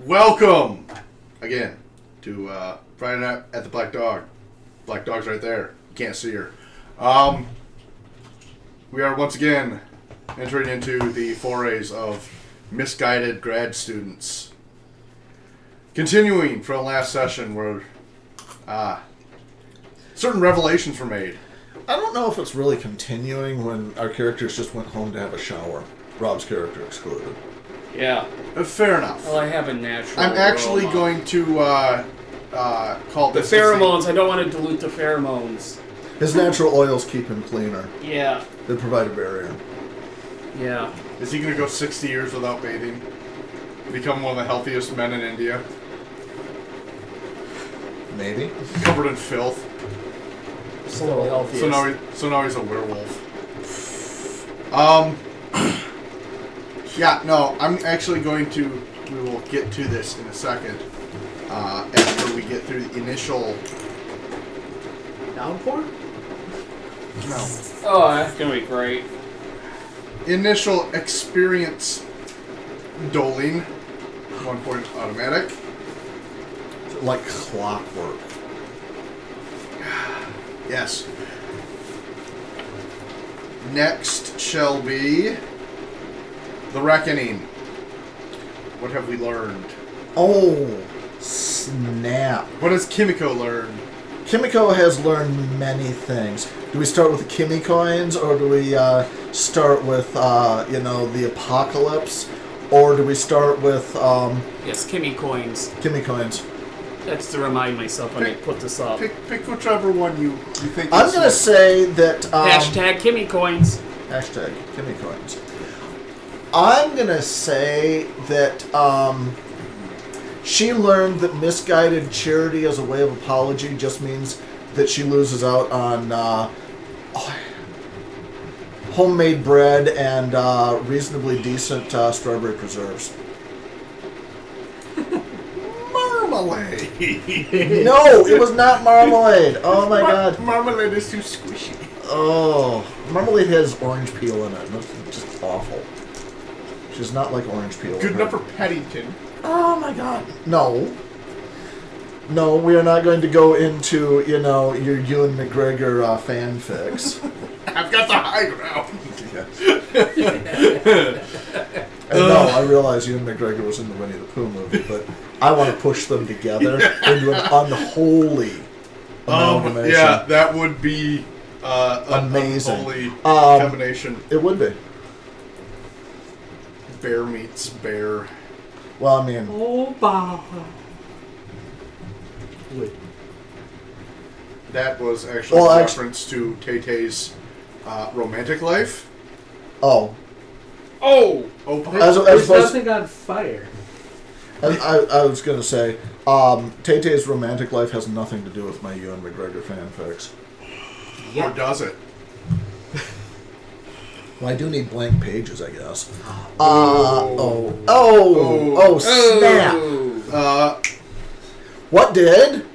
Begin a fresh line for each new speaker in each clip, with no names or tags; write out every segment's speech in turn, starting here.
Welcome again to Friday Night at the Black Dog. Black Dog's right there. You can't see her. We are once again entering into the forays of misguided grad students. Continuing from last session where certain revelations were made.
I don't know if it's really continuing when our characters just went home to have a shower. Rob's character excluded.
Yeah.
Fair enough.
Well, I have a natural
I'm actually
aroma.
going to call
The
this...
pheromones. I don't want to dilute the pheromones.
His natural oils keep him cleaner.
Yeah.
They provide a barrier.
Yeah.
Is he going to go 60 years without bathing? Become one of the healthiest men in India?
Maybe.
Covered in filth.
Still healthy.
So now he's a werewolf. Yeah, no, I'm actually going to... We will get to this in a second. After we get through the initial...
Downpour?
No.
Oh, that's going to be great.
Initial experience doling. 1 point automatic.
Like clockwork.
Yes. Next shall be the Reckoning. What have we learned?
Oh, snap.
What has Kimiko learned?
Kimiko has learned many things. Do we start with the Kimikoins, or do we start with, the apocalypse? Or do we start with
Yes, Kimmy coins.
Kimikoins?
That's to remind myself when I put this up.
Pick whichever one you think
I'm
is...
going to say that...
Hashtag Kimmy coins.
Hashtag Kimikoins. I'm going to say that she learned that misguided charity as a way of apology just means that she loses out on homemade bread and reasonably decent strawberry preserves.
Marmalade.
No, it was not marmalade. Oh my god.
Marmalade is too squishy.
Oh, marmalade has orange peel in it. That's just awful. She's not like orange peel.
Good enough for Paddington.
Oh my god. No. No, we are not going to go into, your Ewan McGregor fanfics.
I've got the high ground.
And no, I realize Ewan McGregor was in the Winnie the Pooh movie, but I want to push them together into an unholy amalgamation.
Yeah, that would be
Amazing.
An unholy combination.
It would be.
Bear meets bear.
Well, I mean...
Oh, bah. Wait.
That was actually a reference to Tay-Tay's romantic life.
Oh.
Oh!
There's nothing on fire.
I was going to say, Tay-Tay's romantic life has nothing to do with my Ewan McGregor fanfics.
Or does it?
Well, I do need blank pages, I guess. Snap! What did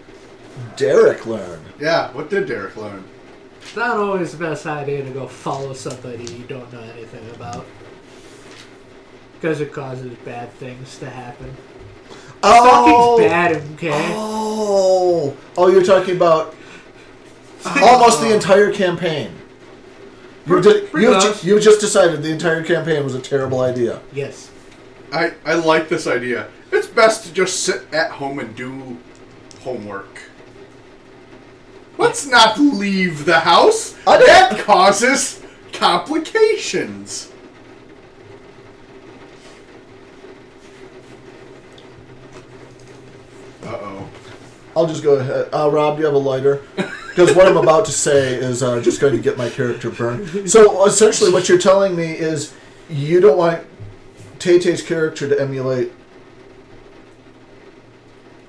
Derek learn?
Yeah, what did Derek learn?
It's not always the best idea to go follow somebody you don't know anything about. Because it causes bad things to happen. Stalking's bad, okay?
Oh, you're talking about almost the entire campaign. You just decided the entire campaign was a terrible idea.
Yes.
I like this idea. It's best to just sit at home and do homework. Let's not leave the house. That causes complications. Uh-oh.
I'll just go ahead. Rob, do you have a lighter? Because what I'm about to say is just going to get my character burned. So essentially what you're telling me is you don't want Tay-Tay's character to emulate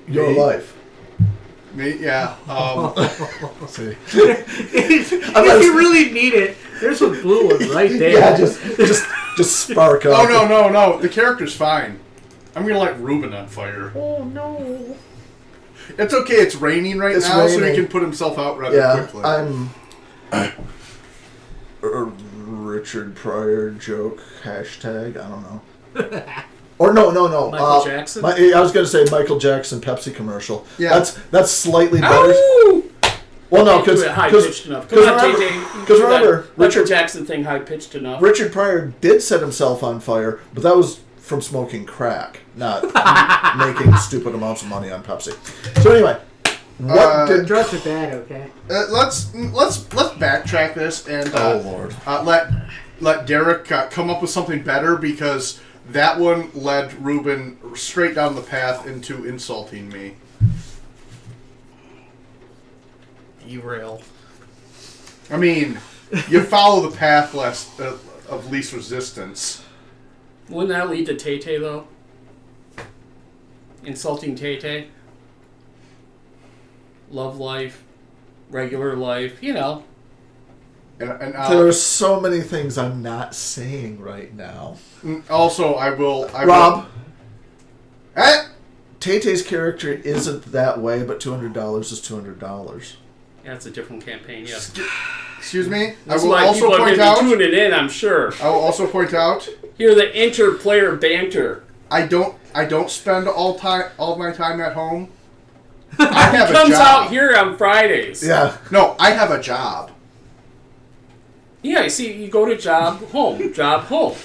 your life.
Me? Yeah.
See.
If you really need it, there's a blue one right there.
Yeah, just spark up.
Oh, no. The character's fine. I'm going to light Ruben on fire.
Oh, no.
It's okay. It's raining now, so he can put himself out rather quickly.
I'm... Richard Pryor joke, hashtag, I don't know. Or no.
Michael Jackson?
I was going to say Michael Jackson Pepsi commercial.
Yeah.
That's slightly better.
Oh!
Well, no,
Can't do it high pitched enough. Come on, JJ.
Because remember,
Michael Jackson thing high pitched enough.
Richard Pryor did set himself on fire, but that was from smoking crack, not making stupid amounts of money on Pepsi. So anyway, what did
Drugs are bad, okay?
Let's backtrack this and
Oh Lord.
let Derek come up with something better, because that one led Ruben straight down the path into insulting me.
Derail.
I mean, you follow the path of least resistance.
Wouldn't that lead to Tay-Tay, though? Insulting Tay-Tay? Love life, regular life, you know.
And
There are so many things I'm not saying right now.
also, I will...
Rob.
Tay
Tay-Tay's character isn't that way, but $200 is $200.
Yeah, it's a different campaign, yes.
Excuse me?
That's
I will
why
also
people are
point
going to
out...
be tuning in, I'm sure.
I will also point out...
Hear the inter-player banter.
I don't spend all of my time at home. I have a
Comes
job.
out here on Fridays.
Yeah.
No, I have a job.
Yeah, you see, you go to job, home, job, home.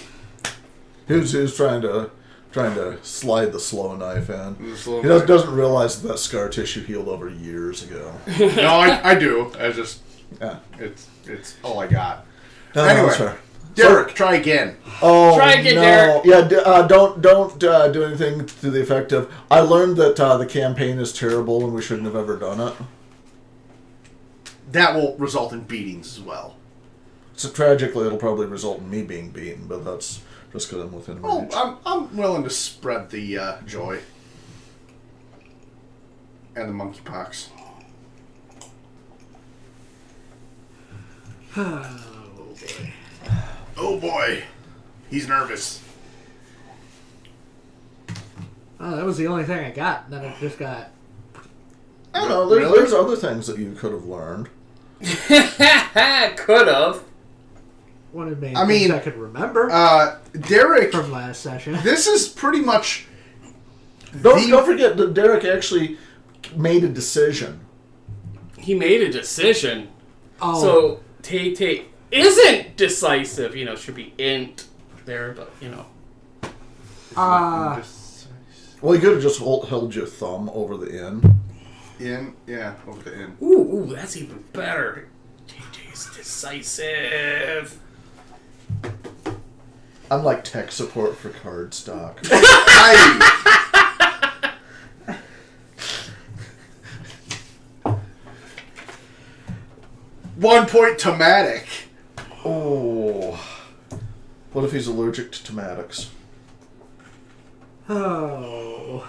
Who's trying to slide the slow knife in?
Slow
He
knife.
doesn't realize that scar tissue healed over years ago.
No, I do. I just...
Yeah.
It's all I got.
No,
Anyway.
that's fair.
Derek, try again.
Oh,
Try again,
no.
Derek.
Yeah, don't do anything to the effect of, I learned that the campaign is terrible and we shouldn't have ever done it.
That will result in beatings as well.
So tragically, it'll probably result in me being beaten, but that's just because I'm within
Oh,
reach.
I'm willing to spread the joy. And the monkeypox.
Oh, boy.
Oh boy. He's nervous.
Oh, that was the only thing I got. Then I just got...
I don't know,
Really?
there's other things that you could have learned.
Could have.
one of the main
I
things
mean,
I could remember
Derek,
from last session.
this is pretty much...
Don't forget that Derek actually made a decision.
He made a decision.
Oh,
So, Tay-Tay isn't decisive. You know, should be int there, but, you know.
Well, you could have just held your thumb over the N.
Yeah, over the end.
Ooh, that's even better. Tay-Tay's decisive.
I'm like tech support for cardstock.
Aye. 1 point tematic.
Oh. What if he's allergic to tematics?
oh.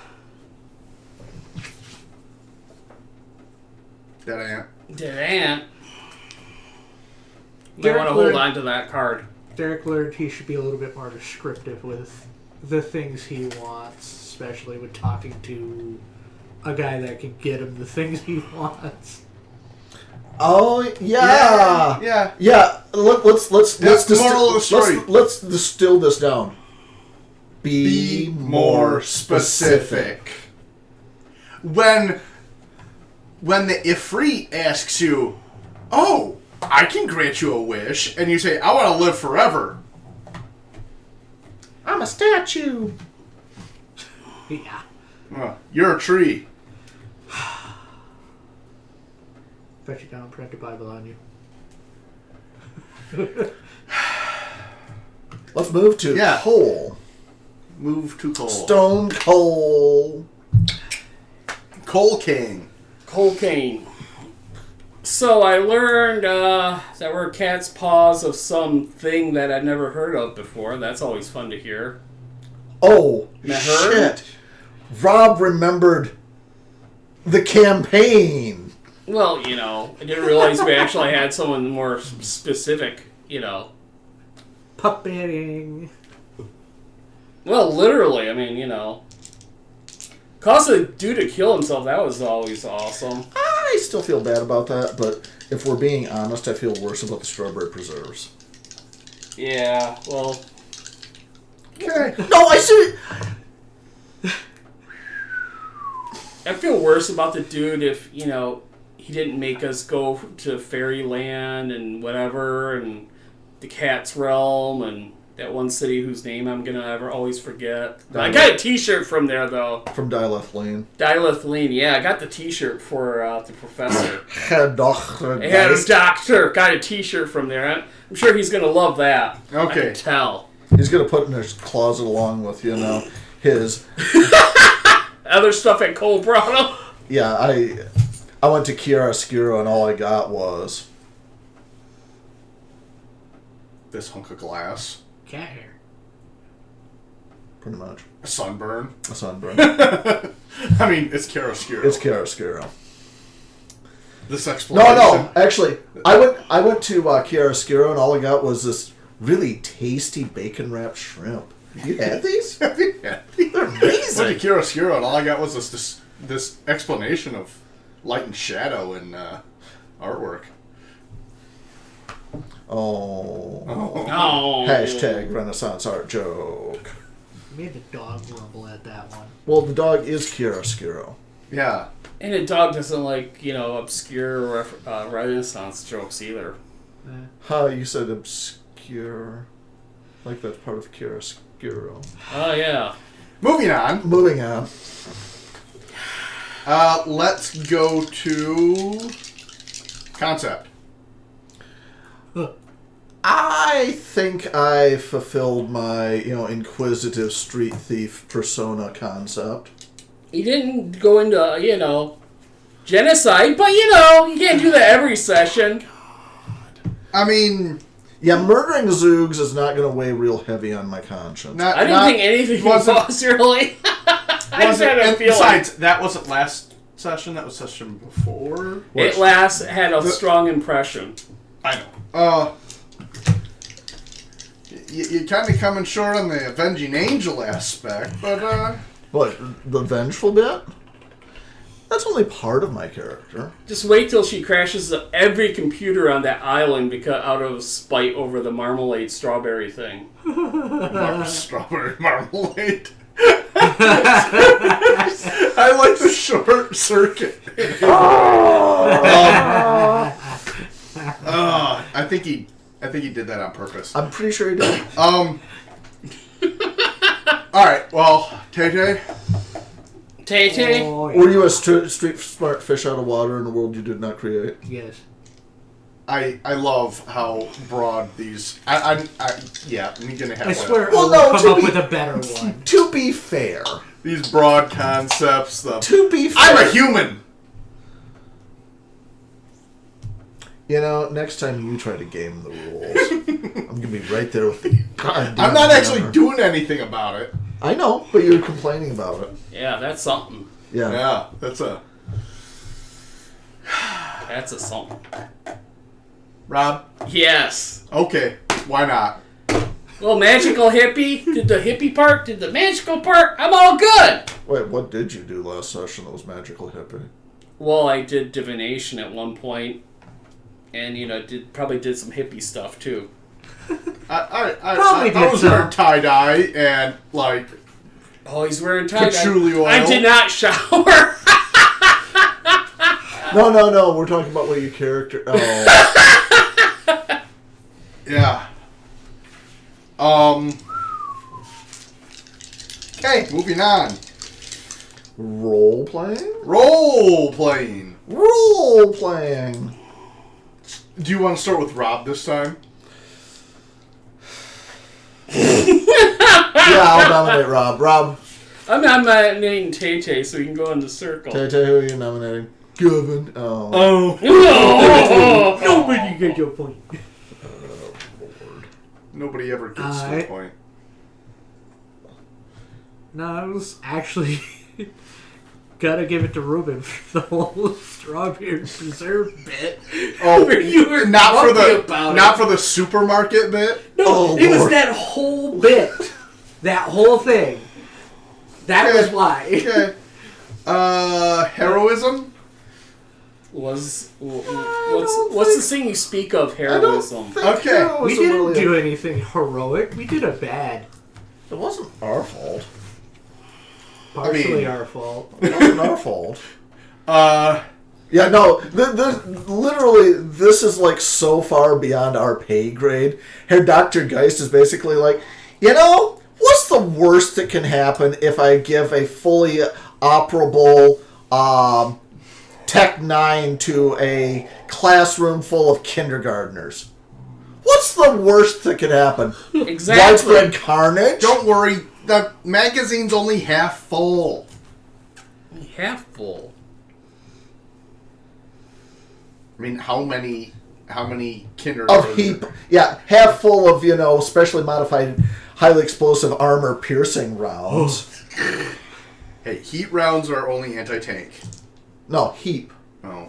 That I am.
Dead ant. You
Derek
want to hold
learned-
on to that card.
Derek learned he should be a little bit more descriptive with the things he wants, especially with talking to a guy that can get him the things he wants.
Oh yeah,
Yeah.
Let's
That's the moral of the story.
Let's distill this down.
Be more specific. When the Ifrit asks you, "Oh, I can grant you a wish," and you say, "I want to live forever,"
I'm a statue.
Yeah.
You're a tree.
Bet you don't print the Bible on you.
Let's move to coal.
Move to coal.
Stone Coal.
Coal King.
Cocaine. So I learned that we're cat's paws of something that I'd never heard of before. That's always fun to hear.
Oh
Meher?
shit! Rob remembered the campaign.
Well, you know, I didn't realize we actually had someone more specific, you know.
Puppeting.
Well, literally, I mean, you know. Cause a dude to kill himself, that was always awesome.
I still feel bad about that, but if we're being honest, I feel worse about the strawberry preserves.
Yeah, well,
Okay.
No, I see.
I feel worse about the dude if, you know, he didn't make us go to Fairyland and whatever, and the Cat's Realm, and that one city whose name I'm going to ever always forget. I got a t-shirt from there, though.
From Dilith Lane.
Dilith Lane, yeah. I got the t-shirt for the professor.
Herr Doktor
Herr
Geist.
Doctor. Got a t-shirt from there. I'm sure he's going to love that.
Okay.
I can tell.
He's going to put it in his closet along with, you know, his...
Other stuff at Cole brought him.
Yeah, I went to chiaroscuro and all I got was...
This hunk of glass.
Cat hair.
Pretty much.
A sunburn.
A sunburn.
I mean, it's chiaroscuro.
It's chiaroscuro.
This explanation.
No, actually, I went to chiaroscuro and all I got was this really tasty bacon-wrapped shrimp. You had these?
Yeah.
They're amazing.
Went to chiaroscuro and all I got was this explanation of light and shadow and artwork.
Oh.
Oh.
Hashtag Renaissance art joke.
Made the dog rumble at that one.
Well, the dog is chiaroscuro.
Yeah.
And a dog doesn't like, you know, obscure Renaissance jokes either.
Huh, you said obscure. Like that's part of chiaroscuro.
Oh, yeah.
Moving on.
Moving on.
Let's go to concept.
I think I fulfilled my, inquisitive street thief persona concept.
He didn't go into, you know, genocide, but, you know, you can't do that every session.
I mean...
Yeah, murdering Zoogs is not going to weigh real heavy on my conscience.
I didn't think anything was really. I just had a feeling.
Besides, that wasn't last session, that was session before.
It had a strong impression.
I know. You're kind of coming short on the Avenging Angel aspect, but,
What, the vengeful bit? That's only part of my character.
Just wait till she crashes every computer on that island out of spite over the marmalade strawberry thing.
Strawberry marmalade. I like the short circuit. I think he did that on purpose.
I'm pretty sure he did.
All right. Well, Tay.
Tay-Tay?
Oh, yeah.
Were you a street smart fish out of water in a world you did not create?
Yes.
I love how broad these. I'm gonna have.
I swear
Well,
I'll
no,
come up
be-
with a better one.
To be fair.
These broad concepts.
To be fair.
I'm a human.
Next time you try to game the rules, I'm gonna be right there with the goddamn
I'm not actually
hammer.
doing anything about it.
I know, but you're complaining about it.
Yeah, that's something.
Yeah.
Yeah, that's a.
That's a something.
Rob.
Yes.
Okay. Why not?
Well, magical hippie. Did the hippie part? Did the magical part? I'm all good.
Wait, what did you do last session that was magical hippie?
Well, I did divination at one point, and probably did some hippie stuff too.
I was wearing tie-dye and, like...
Oh, he's wearing tie-dye.
Patchouli oil.
I did not shower.
No, we're talking about what your character... Oh.
Yeah. Okay, moving on.
Role-playing?
Role-playing.
Role-playing.
Do you want to start with Rob this time?
Yeah, I'll nominate Rob. Rob.
I'm nominating Tay-Tay so we can go in the circle.
Tay-Tay, who are you nominating? Gavin. Oh.
Oh.
Nobody get your point.
Lord.
Nobody ever gets to the point.
No, I was actually gotta give it to Ruben for the whole strawberry preserve bit.
Oh,
you were
not
about
for the supermarket bit?
No,
Oh,
it was
Lord.
that whole bit. That whole thing. That
Okay.
was why.
Okay. Heroism?
What's the thing you speak of, heroism?
Okay.
We didn't do anything heroic. We did a bad.
It wasn't our fault.
partially our fault.
It wasn't our fault.
Uh,
Yeah, no, literally, this is like so far beyond our pay grade. Herr Doktor Geist is basically like, what's the worst that can happen if I give a fully operable Tech 9 to a classroom full of kindergartners? What's the worst that could happen?
Exactly.
Widespread carnage?
don't worry, the magazine's only half full.
Half full.
I mean, how many
Of
kindergarten...
half full of, specially modified, highly explosive armor piercing rounds.
Hey, heat rounds are only anti-tank.
No, heap.
Oh.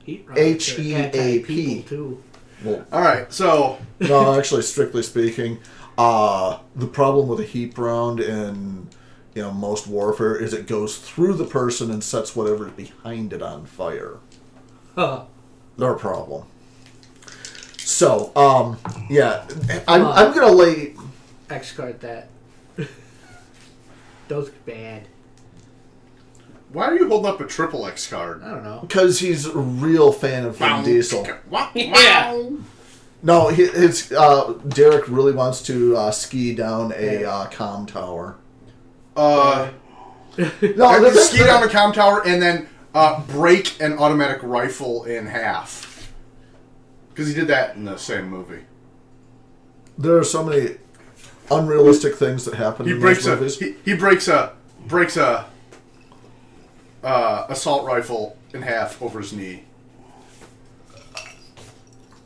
Heat
H-E-A-P.
anti-people, too.
Well,
Alright, so...
no, actually, strictly speaking, the problem with a heap round in most warfare is it goes through the person and sets whatever's behind it on fire.
Huh.
They're a problem. So, I'm gonna lay...
X-card that. Those are bad.
Why are you holding up a triple X card?
I don't know.
Because he's a real fan of Vin Diesel.
Yeah.
No, his Derek really wants to ski down a comm tower. No,
Ski down a comm tower and then break an automatic rifle in half. Because he did that in the same movie.
There are so many unrealistic things that happen in those movies.
He breaks a assault rifle in half over his knee.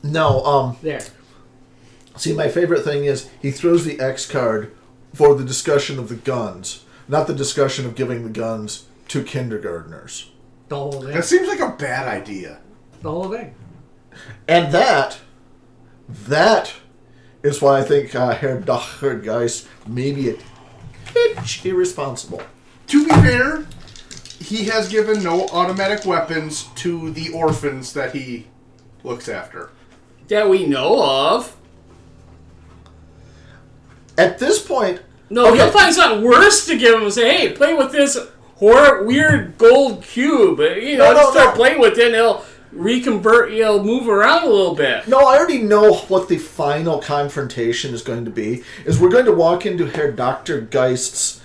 No,
There.
see, my favorite thing is he throws the X card for the discussion of the guns, not the discussion of giving the guns to kindergartners.
The whole thing.
That seems like a bad idea.
The whole thing.
And that is why I think Herr Doktor Geist may be a pitch irresponsible.
To be fair, he has given no automatic weapons to the orphans that he looks after.
That we know of.
At this point...
No,
okay.
he'll find something worse to give him and say, hey, play with this weird gold cube. Start playing with it and he'll reconvert, he'll move around a little bit.
No, I already know what the final confrontation is going to be. Is we're going to walk into Herr Doktor Geist's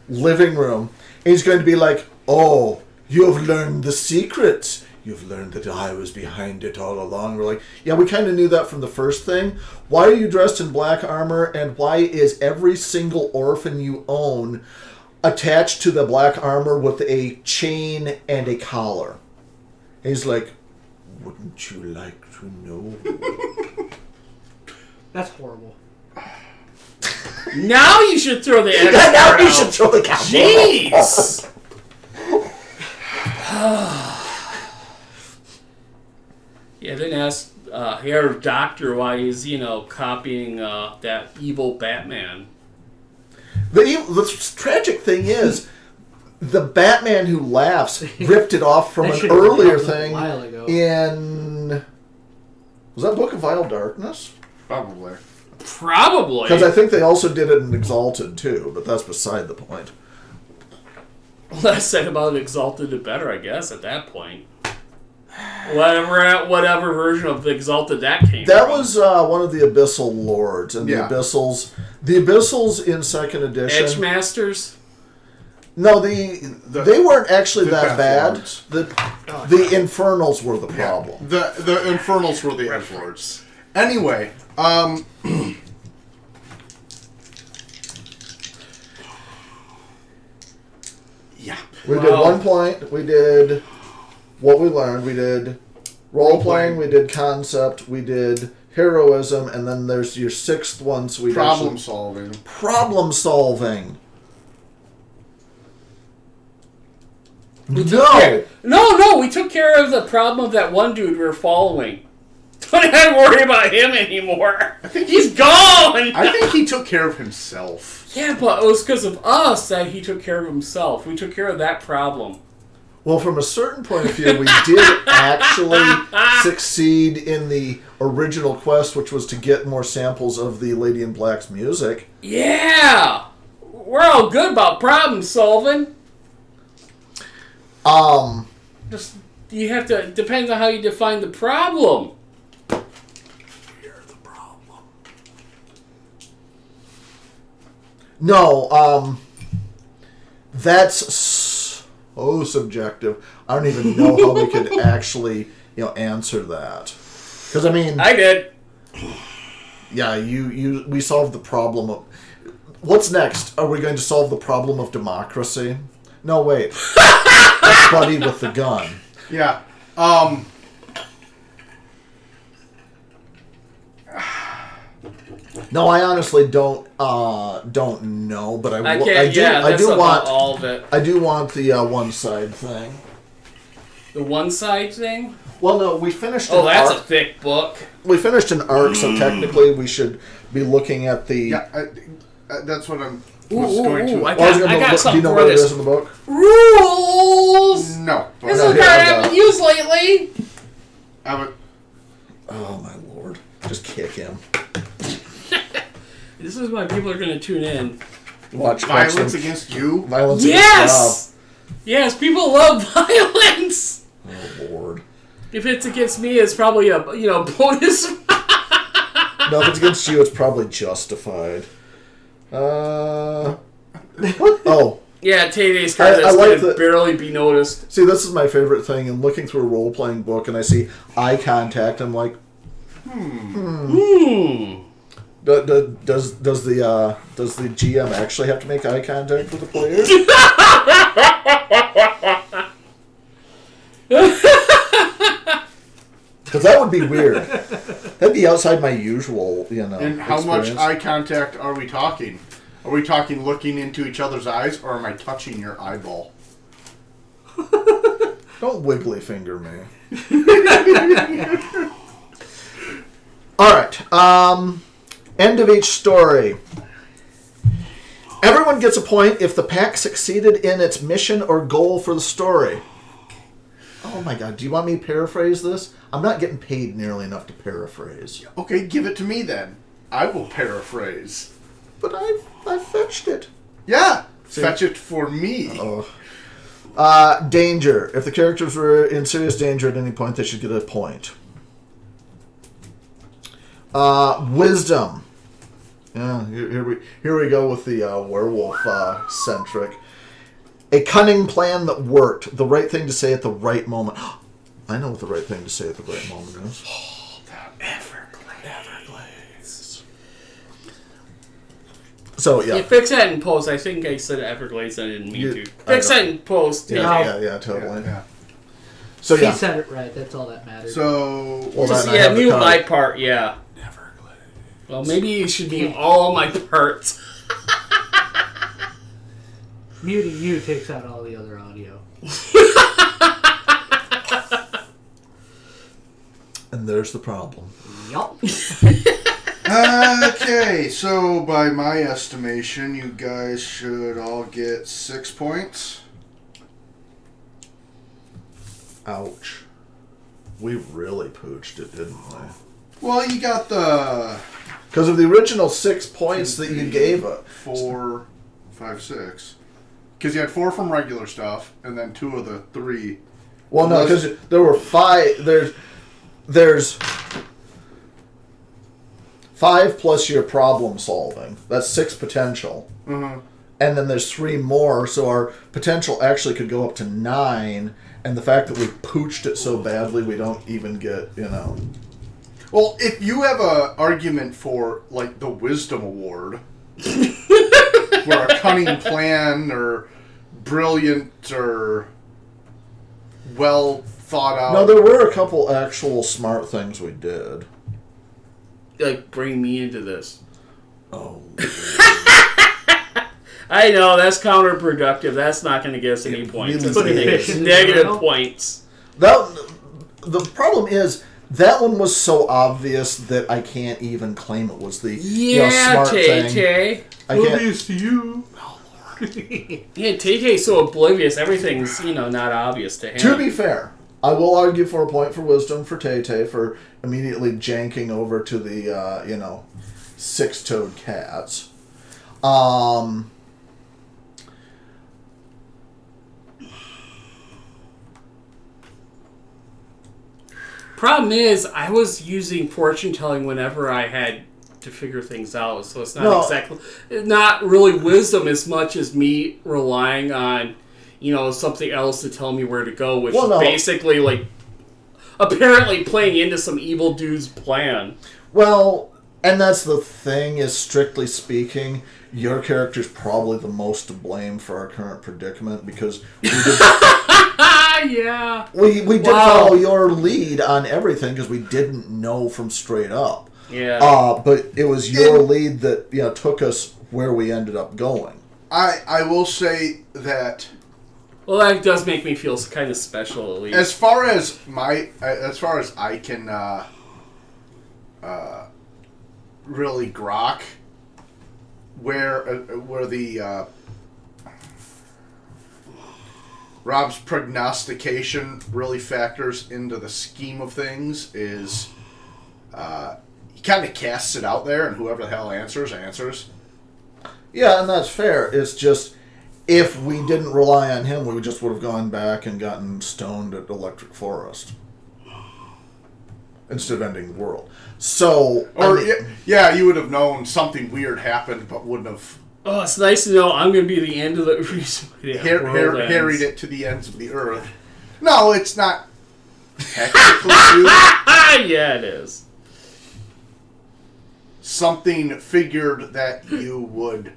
living room, and he's going to be like, oh, you have learned the secrets. You've learned that I was behind it all along. We're like, yeah, we kind of knew that from the first thing. Why are you dressed in black armor, and why is every single orphan you own attached to the black armor with a chain and a collar? And he's like, wouldn't you like to know?
That's horrible.
Now you should throw the X
Yeah, now
card
you
out.
should throw the cow.
Jeez! Yeah, then ask Herr Doctor why he's, copying that evil Batman.
The tragic thing is, the Batman who laughs ripped it off from
That
an
should've
earlier
come a
thing
while ago.
in... Was that Book of Vile Darkness?
Probably.
Probably.
Because I think they also did it in Exalted, too, but that's beside the point.
Less said about Exalted, the better, I guess, at that point. Whatever version of Exalted that came
That
from.
was one of the Abyssal Lords, and
Yeah.
the Abyssals in second edition...
Edgemasters?
No, they weren't actually
the
that
Death
bad.
Lords.
The Infernals were the problem.
The Infernals were the Edge Lords. Anyway, yeah.
We did 1 point, we did what we learned, we did role-playing, we did concept, we did heroism, and then there's your 6th one, so we
Problem solving.
Problem solving.
No, we took care of the problem of that one dude we were following. Don't have to worry about him anymore. He's gone!
I think he took care of himself.
Yeah, but it was because of us that he took care of himself. We took care of that problem.
Well, from a certain point of view, we did actually succeed in the original quest, which was to get more samples of the Lady in Black's music.
Yeah! we're all good about problem solving. Just you have to depends on how you define the problem.
You're the problem. No, that's so subjective. I don't even know how we could actually, answer that. Because I mean,
I did.
yeah, we solved the problem of. What's next? Are we going to solve the problem of democracy? No, wait. That's Buddy with the gun.
Yeah.
No, I honestly don't know, but
I can't.
I do want
all of it.
I do want the one side thing.
The one side thing.
Well, no, we finished.
Oh, that's a thick book.
We finished an arc, so technically we should be looking at the.
Yeah, that's what I'm
going to. I
Do
got
you know
something
what
for
it is
this.
in the book?
Rules.
No.
This
No,
is
here,
what I
I got
haven't
it.
used lately.
I would.
Oh my lord! Just kick him.
This is why people are going to tune in.
Watch
Violence
some-
against you?
Violence
Yes. Yes, people love violence.
against Rob. Oh lord!
If it's against me, it's probably a bonus.
No, if it's against you, it's probably justified. What? Oh.
Yeah, Tay-Tay's card
I
that's
like
going to
the-
barely be noticed.
See, this is my favorite thing. In looking through a role-playing book, and I see eye contact, I'm like, Does the GM actually have to make eye contact with the player? Because that would be weird. That'd be outside my usual,
And how much
experience.
eye contact are we talking? Are we talking looking into each other's eyes, or am I touching your eyeball?
Don't wiggly finger me. All right. End of each story. Everyone gets a point if the pack succeeded in its mission or goal for the story. Oh my god, do you want me to paraphrase this? I'm not getting paid nearly enough to paraphrase.
Okay, give it to me then. I will paraphrase.
But I fetched it.
Yeah,
See?
fetch it for me.
Danger. If the characters were in serious danger at any point, they should get a point. Wisdom. Yeah, here we go with the werewolf centric. A cunning plan that worked. The right thing to say at the right moment. I know what the right thing to say at the right moment is.
Oh, that Everglades.
So yeah.
Yeah, fix that in post. I think I said Everglades. I didn't mean to.
I
Fix that in post.
Yeah, totally.
Yeah.
So
He
yeah.
said it right. That's all that matters.
So,
Well,
Just,
then I have the
mute
card.
my part. Yeah.
Everglades.
Well, maybe you should mute all my parts.
Muting you takes out all the other audio.
And there's the problem.
Yup.
Okay, so by my estimation, you guys should all get 6 points.
Ouch. We really pooched it, didn't we?
Well, you got the
Because of the original 6 points that you gave us.
4, 5, 6. Because you had 4 from regular stuff, and then 2 of the 3.
Well, no, because there were 5. There's 5 plus your problem solving. That's 6 potential.
Mm-hmm.
And then there's 3 more, so our potential actually could go up to 9. And the fact that we pooched it so badly, we don't even get,
Well, if you have a argument for, like, the Wisdom Award, where a cunning plan or brilliant or well thought out...
No, there were a couple actual smart things we did.
Like, bring me into this.
Oh.
I know, that's counterproductive. That's not going to get us any points.
really
It's going to
is.
get us negative points.
The problem is, that one was so obvious that I can't even claim it was the
Yeah,
smart thing.
Tay-Tay.
I can't.
to you.
Yeah, Tay-Tay's so oblivious. Everything's, not obvious to him.
To be fair, I will argue for a point for wisdom for Tay-Tay for immediately janking over to the, 6-toed cats.
Problem is, I was using fortune telling whenever I had to figure things out, so it's not not really wisdom as much as me relying on, something else to tell me where to go, which is basically like apparently playing into some evil dude's plan.
Well, and that's the thing, is strictly speaking, your character's probably the most to blame for our current predicament, because we did,
yeah.
we did follow your lead on everything because we didn't know from straight up.
Yeah.
But it was your lead that took us where we ended up going.
I will say that.
Well, that does make me feel kind of special, at least.
As far as I can really grok where the Rob's prognostication really factors into the scheme of things is he kind of casts it out there, and whoever the hell answers.
Yeah, and that's fair. It's just, if we didn't rely on him, we just would have gone back and gotten stoned at Electric Forest instead of ending the world. So,
you would have known something weird happened, but wouldn't have.
Oh, it's nice to know I'm going to be the end of the reason.
Harried it to the ends of the earth. No, it's not technically you.
Yeah, it is.
Something figured that you would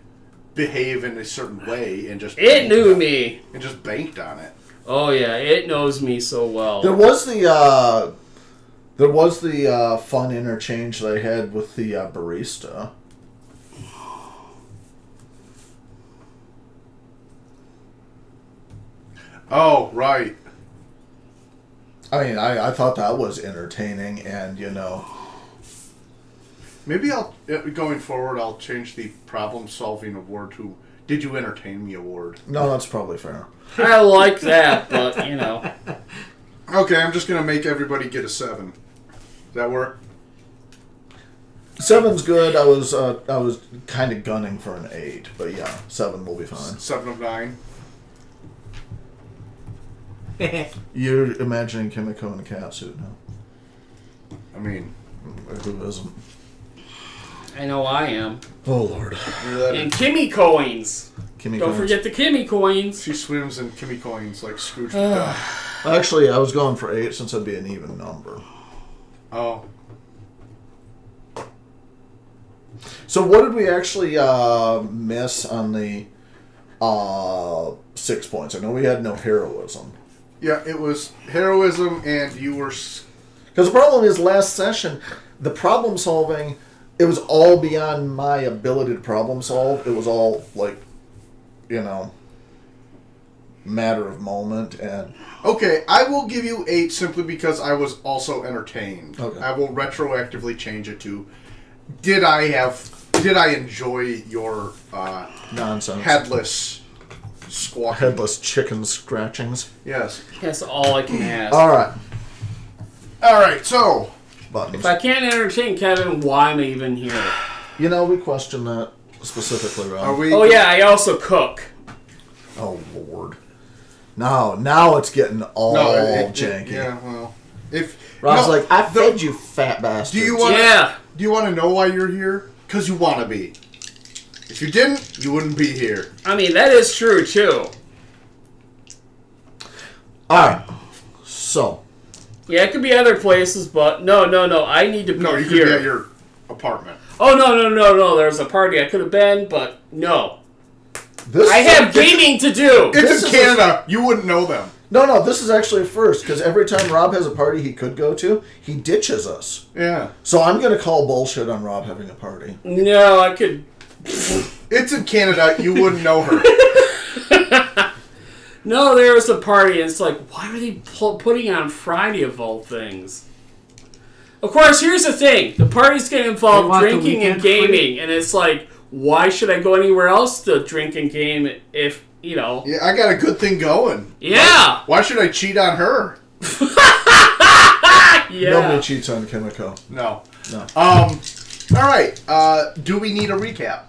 behave in a certain way and just...
It knew me.
And just banked on it.
Oh, yeah, it knows me so well.
There was the fun interchange that I had with the barista.
Oh, right.
I mean, I thought that was entertaining, and,
Maybe going forward, I'll change the problem-solving award to Did You Entertain Me award.
No, that's probably fair.
I like that, but,
Okay, I'm just going to make everybody get a 7. Does that work?
7's good. I was kind of gunning for an 8, but yeah, 7 will be fine.
7 of 9.
You're imagining Kimiko in a cat suit now.
I mean...
Who isn't?
I know I am.
Oh, Lord.
And Kimmy coins. Don't forget the Kimmy coins.
She swims in Kimmy coins like Scrooge McDuck.
Actually, I was going for 8 since it'd be an even number.
Oh.
So what did we actually miss on the 6 points? I know we had no heroism.
Yeah, it was heroism, and you were...
Because the problem is, last session, the problem solving, it was all beyond my ability to problem solve. It was all, matter of moment. And
Okay, I will give you 8 simply because I was also entertained.
Okay.
I will retroactively change it to, did I enjoy your
nonsense.
headless squawking?
Headless chicken scratchings.
Yes.
That's all I can ask.
Alright,
so...
buttons.
If I can't entertain Kevin, why am I even here?
We question that specifically, Rob.
Are we...
Oh, yeah, I also cook.
Oh, Lord. Now it's getting all janky.
Yeah, well...
Rob's I fed you, fat bastard.
Do you want to know why you're here? Because you want to be. If you didn't, you wouldn't be here.
I mean, that is true, too.
Alright. So.
Yeah, it could be other places, but no, I need to be here.
No, you could be at your apartment.
Oh, no, there's a party I could have been, but no. I have gaming to do!
It's in Canada. You wouldn't know them.
No, this is actually a first, because every time Rob has a party he could go to, he ditches us.
Yeah.
So I'm going to call bullshit on Rob having a party.
No, I could...
It's in Canada. You wouldn't know her.
No, there was a party, and it's like, why are they putting on Friday of all things? Of course, here's the thing. The party's going to involve drinking and gaming, and it's like, why should I go anywhere else to drink and game if,
Yeah, I got a good thing going.
Yeah!
Why should I cheat on her?
Yeah.
Nobody cheats on Kimiko.
No. Alright, do we need a recap?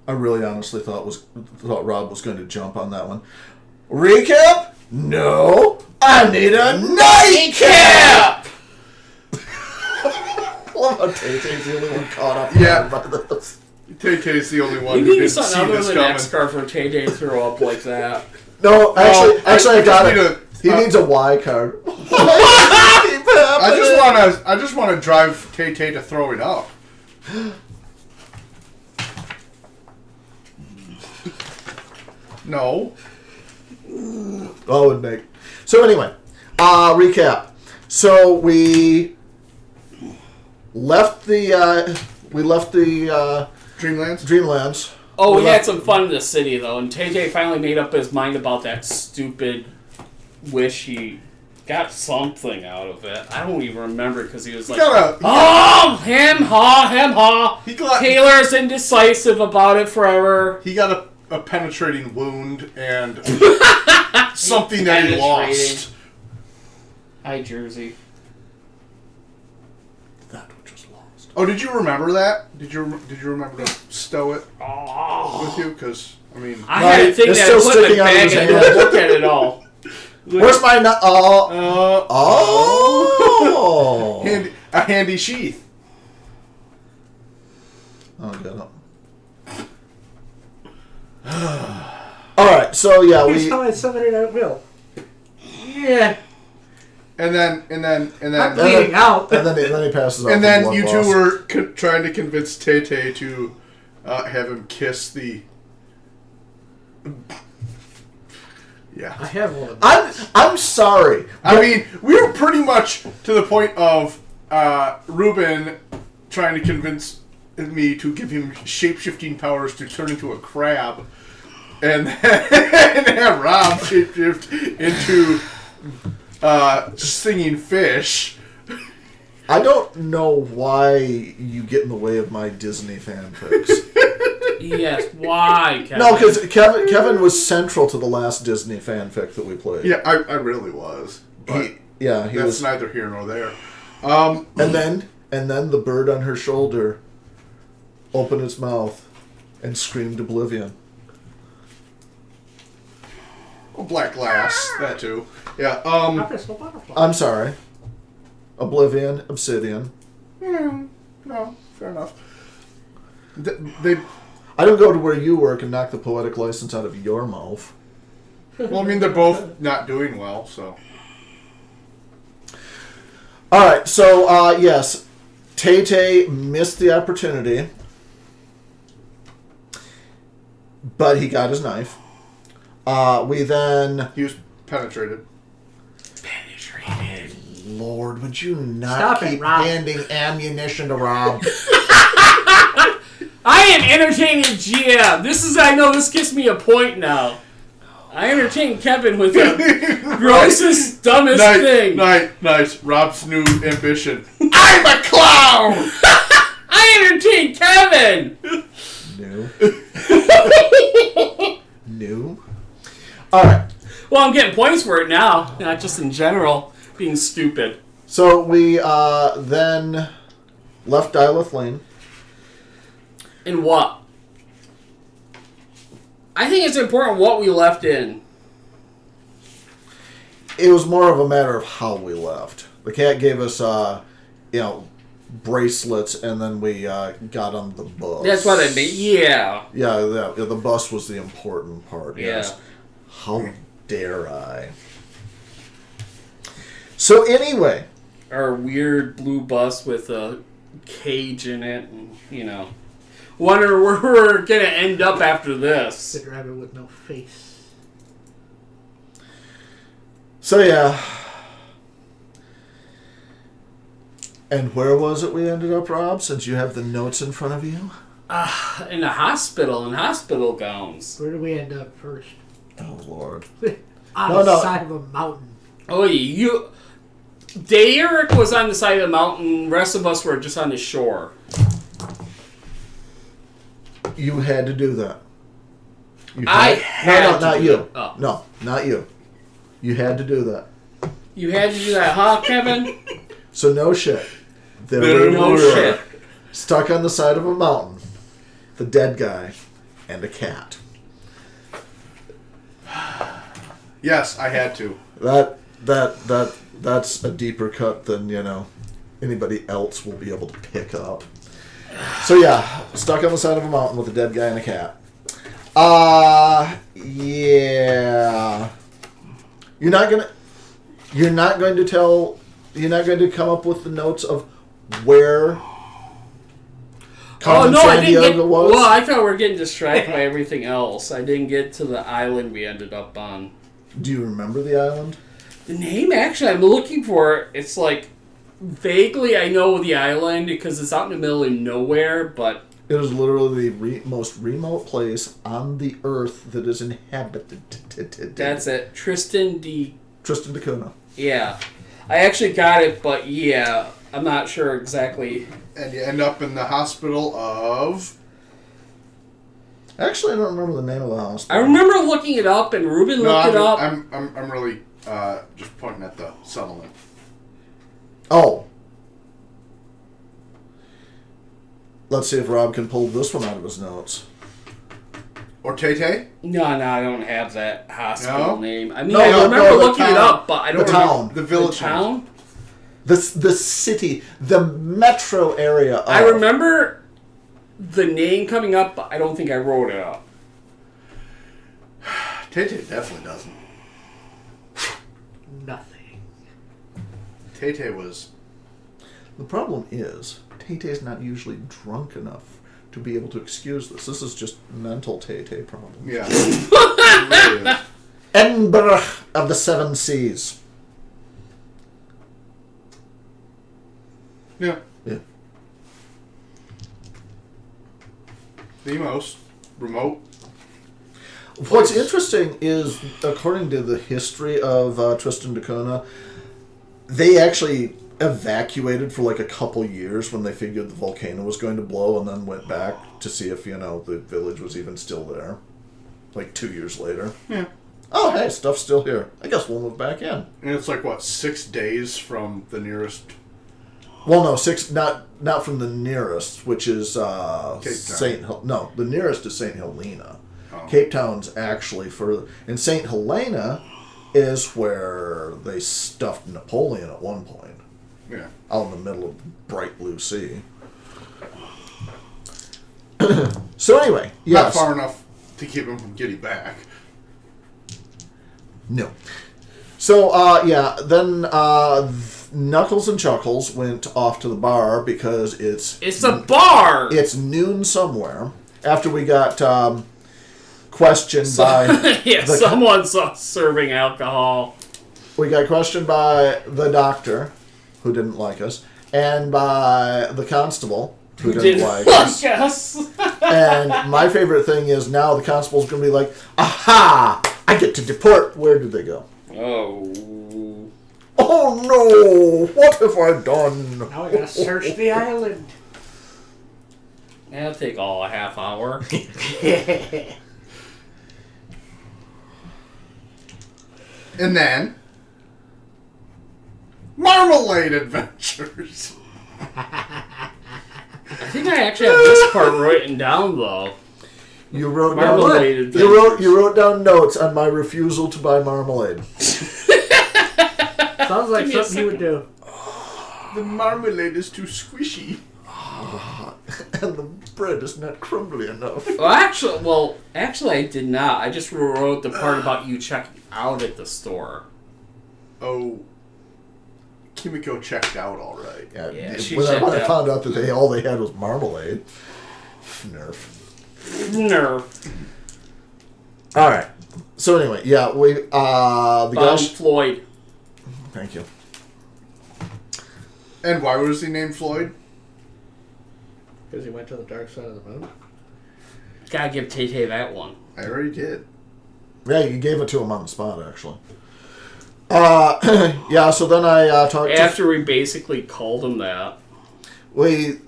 I really honestly thought Rob was going to jump on that one. Recap? No, I need a nightcap! I love how Tay-Tay's the only one caught up by this.
Tay-Tay's the only one
You
who
need
didn't see
something other
this
than
coming.
X-Car for Tay-Tay to throw up like that.
No, actually, I got
need
it. He needs a Y card.
I just want to drive Tay-Tay to throw it up. No.
Oh, and Nick. So anyway, recap. So we left the Dreamlands.
Oh, we had some fun in the city, though, and Tay-Tay finally made up his mind about that stupid wish. He got something out of it. I don't even remember, because he was like, hem ha. Taylor's indecisive about it forever.
He got a penetrating wound and something that he lost.
Hi, Jersey.
That which was lost.
Oh, did you remember that? Did you remember to stow it with you? Because I mean,
I had a thing that I put in my bag and don't look at it all.
Where's my
a handy sheath.
Oh, get up. All right, so yeah,
Here's how I summon it at will. Yeah.
And then
I'm bleeding out.
And then he passes out.
and then
from
you
blood
two
loss.
were trying to convince Tay-Tay to have him kiss the. Yeah.
I have one of those.
I'm sorry.
I mean, we were pretty much to the point of Ruben trying to convince me to give him shape-shifting powers to turn into a crab, and have Rob shapeshift into singing fish.
I don't know why you get in the way of my Disney fanfics.
Yes, why, Kevin?
No, because Kevin was central to the last Disney fanfic that we played.
Yeah, I really was. But
He
that's
was.
neither here nor there.
And then the bird on her shoulder opened its mouth and screamed oblivion.
Black glass, that too. Yeah.
Professor Butterfly.
I'm sorry. Oblivion, obsidian.
No, fair enough. They.
I don't go to where you work and knock the poetic license out of your mouth.
Well, I mean, they're both not doing well, so.
All right, so yes, Tay-Tay missed the opportunity, but he got his knife. We then...
He was penetrated.
Lord, would you not
Stop it,
keep
Rob.
handing ammunition to Rob?
I am entertaining GM. I know this gives me a point now. I entertain Kevin with the grossest, dumbest thing.
Nice. Rob's new ambition. I'm a clown!
I entertain Kevin!
No. All right.
Well, I'm getting points for it now, not just in general being stupid.
So we then left Dilith Lane.
In what? I think it's important what we left in.
It was more of a matter of how we left. The cat gave us, bracelets, and then we got on the bus.
That's what I mean. Yeah.
Yeah, the bus was the important part.
Yeah.
Yes. How dare I? So anyway,
Our weird blue bus with a cage in it, and, wonder where we're gonna end up after this.
The driver with no face.
so yeah. And where was it we ended up, Rob, since you have the notes in front of you?
In the hospital, in hospital gowns.
Where did we end up first?
Oh, Lord.
On
No,
the
no.
side of a mountain.
Oh, Derek was on the side of the mountain. The rest of us were just on the shore.
You had to do that.
Had
No, not
to do
you.
that. Oh.
No, not you. You had to do that.
You had to do that, huh, Kevin?
So no shit. There we
No
were,
shit.
stuck on the side of a mountain, the dead guy, and a cat.
Yes, I had to.
That's a deeper cut than, anybody else will be able to pick up. So yeah, stuck on the side of a mountain with a dead guy and a cat. Yeah. You're not going to come up with the notes of where Carmen San Diego was?
Well, I thought we were getting distracted by everything else. I didn't get to the island we ended up on.
Do you remember the island?
The name, actually, I'm looking for it. It's like, vaguely I know the island because it's out in the middle of nowhere, but...
It is literally the most remote place on the earth that is inhabited.
That's it. Tristan da
Cunha.
Yeah. I actually got it, but yeah, I'm not sure exactly.
And you end up in the hospital of...
Actually, I don't remember the name of the hospital.
I remember looking it up, and Ruben looked it up.
I'm really just pointing at the settlement.
Oh. Let's see if Rob can pull this one out of his notes.
Or Tay-Tay?
No, I don't have that hospital name. I mean,
No,
I
no,
remember
no, the
looking it
town.
up, but I don't
The
remember.
town.
The village.
The town?
The city, the metro area of...
I remember the name coming up, but I don't think I wrote it up.
Tay-Tay definitely doesn't.
Nothing.
Tay-Tay was...
The problem is, Tay-Tay's not usually drunk enough to be able to excuse this. This is just mental Tay-Tay problem.
Yeah. It really is.
Edinburgh of the Seven Seas.
Yeah.
Yeah.
The most remote.
What's interesting is, according to the history of Tristan da Cunha, they actually evacuated for like a couple years when they figured the volcano was going to blow, and then went back to see if, the village was even still there. Like 2 years later.
Yeah.
Oh, hey, stuff's still here. I guess we'll move back in.
And it's like, what, 6 days from the nearest...
Well, no, 6, not from the nearest, which is
Cape Town.
No, the nearest is St. Helena.
Oh.
Cape Town's actually further. And St. Helena is where they stuffed Napoleon at one point.
Yeah.
Out in the middle of bright blue sea. So anyway, yes.
Not far enough to keep him from getting back.
No. So, then Knuckles and Chuckles went off to the bar because
It's a bar!
It's noon somewhere. After we got questioned by...
someone's serving alcohol.
We got questioned by the doctor, who didn't like us, and by the constable, who didn't like us. And my favorite thing is now the constable's going to be like, aha! I get to deport. Where did they go?
Oh.
Oh no! What have I done?
Now we gotta search the island.
That'll take all a half hour.
And then... Marmalade Adventures!
I think I actually have this part written down, though.
You wrote
Marmalade
down. You wrote down notes on my refusal to buy marmalade.
Sounds like something you would do.
The marmalade is too squishy.
And the bread is not crumbly enough.
Actually, I did not. I just wrote the part about you checking out at the store.
Oh, Kimiko checked out all right.
Yeah, she
when
checked
I
out.
found out that all they had was marmalade. Nerf. All right. So anyway, yeah, we the guys.
Floyd.
Thank you.
And why was he named Floyd?
Because he went to the dark side of the moon.
Gotta give Tay-Tay that one.
I already did.
Yeah, you gave it to him on the spot, actually. Yeah. So then I talked
After we basically called him that.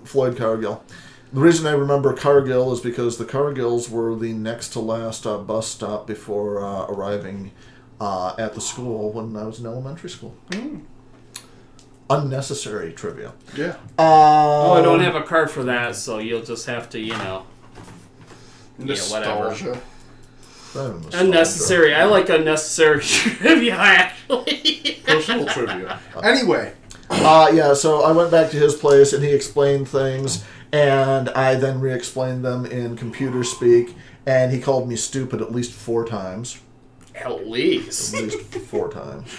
Floyd Cargill. The reason I remember Cargill is because the Cargills were the next to last bus stop before arriving at the school when I was in elementary school. Unnecessary trivia.
Yeah.
I don't have a card for that, so you'll just have to, whatever.
Nostalgia.
Unnecessary. I like unnecessary trivia, actually.
Personal trivia. Anyway.
So I went back to his place, and he explained things, and I then re-explained them in computer speak, and he called me stupid at least 4 times.
At least.
At least 4 times.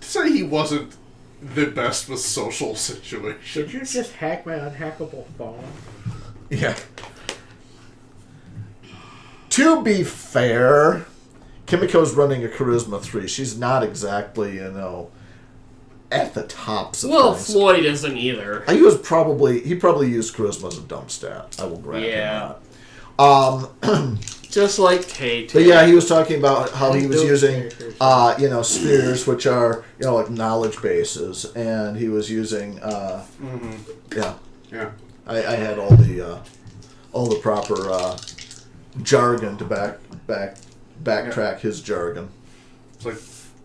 To say he wasn't the best with social situations.
Did you just hack my unhackable phone?
Yeah. To be fair, Kimiko's running a Charisma 3. She's not exactly, at the tops of things.
Floyd isn't either.
He probably used Charisma as a dump stat. I will grant him that.
Just like Tate.
But yeah, he was talking about how he was using, spheres, which are, like knowledge bases, and he was using,
Yeah.
I had all the proper jargon to backtrack his jargon.
It's like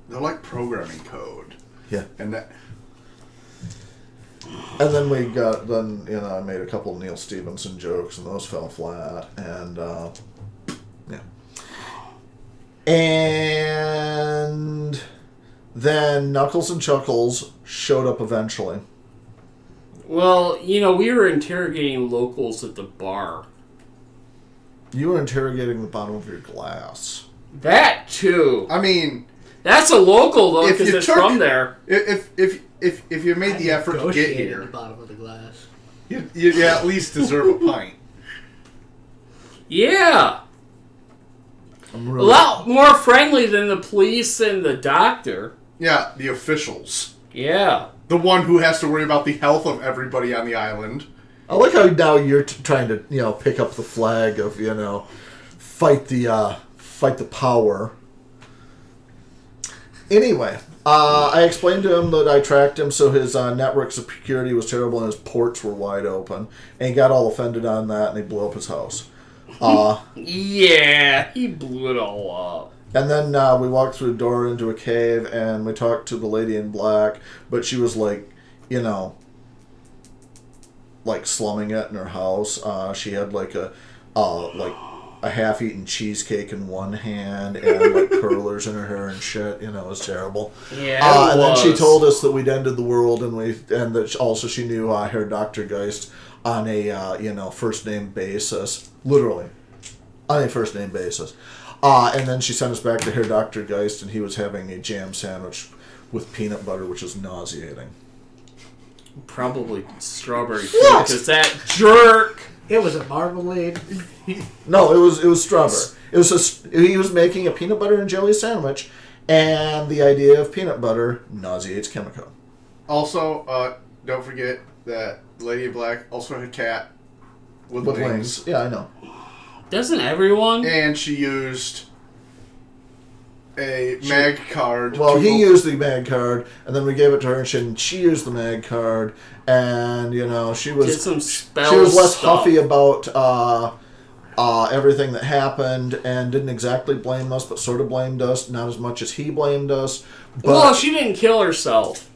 they're like programming code.
Yeah.
And
then I made a couple of Neil Stephenson jokes, and those fell flat, and and then Knuckles and Chuckles showed up eventually.
Well, we were interrogating locals at the bar.
You were interrogating the bottom of your glass.
That too.
I mean,
that's a local though, because it's from there.
If you made the effort to get
Negotiated
here,
the bottom of the glass.
you at least deserve a pint.
Yeah. A lot more friendly than the police and the doctor.
Yeah, the officials.
Yeah.
The one who has to worry about the health of everybody on the island.
I like how now you're trying to, pick up the flag of, fight the power. Anyway, I explained to him that I tracked him so his network security was terrible and his ports were wide open. And he got all offended on that and he blew up his house.
Yeah, he blew it all up.
And then we walked through a door into a cave and we talked to the lady in black, but she was like, like slumming it in her house. She had like a half-eaten cheesecake in one hand and like curlers in her hair and shit. It was terrible.
Yeah,
and then she told us that we'd ended the world, and that also she knew Herr Doktor Geist on a first name basis, literally on a first name basis. And then she sent us back to Herr Doktor Geist, and he was having a jam sandwich with peanut butter, which is nauseating.
Probably strawberry fruit, because that jerk.
It was a marmalade.
No, it was strawberry. He was making a peanut butter and jelly sandwich, and the idea of peanut butter nauseates Kimiko.
Also, don't forget that Lady in Black also had a cat with wings.
Yeah, I know.
Doesn't everyone?
And she used a mag card.
Well, he used the mag card, and then we gave it to her, and she used the mag card, and she was less huffy about everything that happened, and didn't exactly blame us, but sort of blamed us. Not as much as he blamed us. But,
well, she didn't kill herself.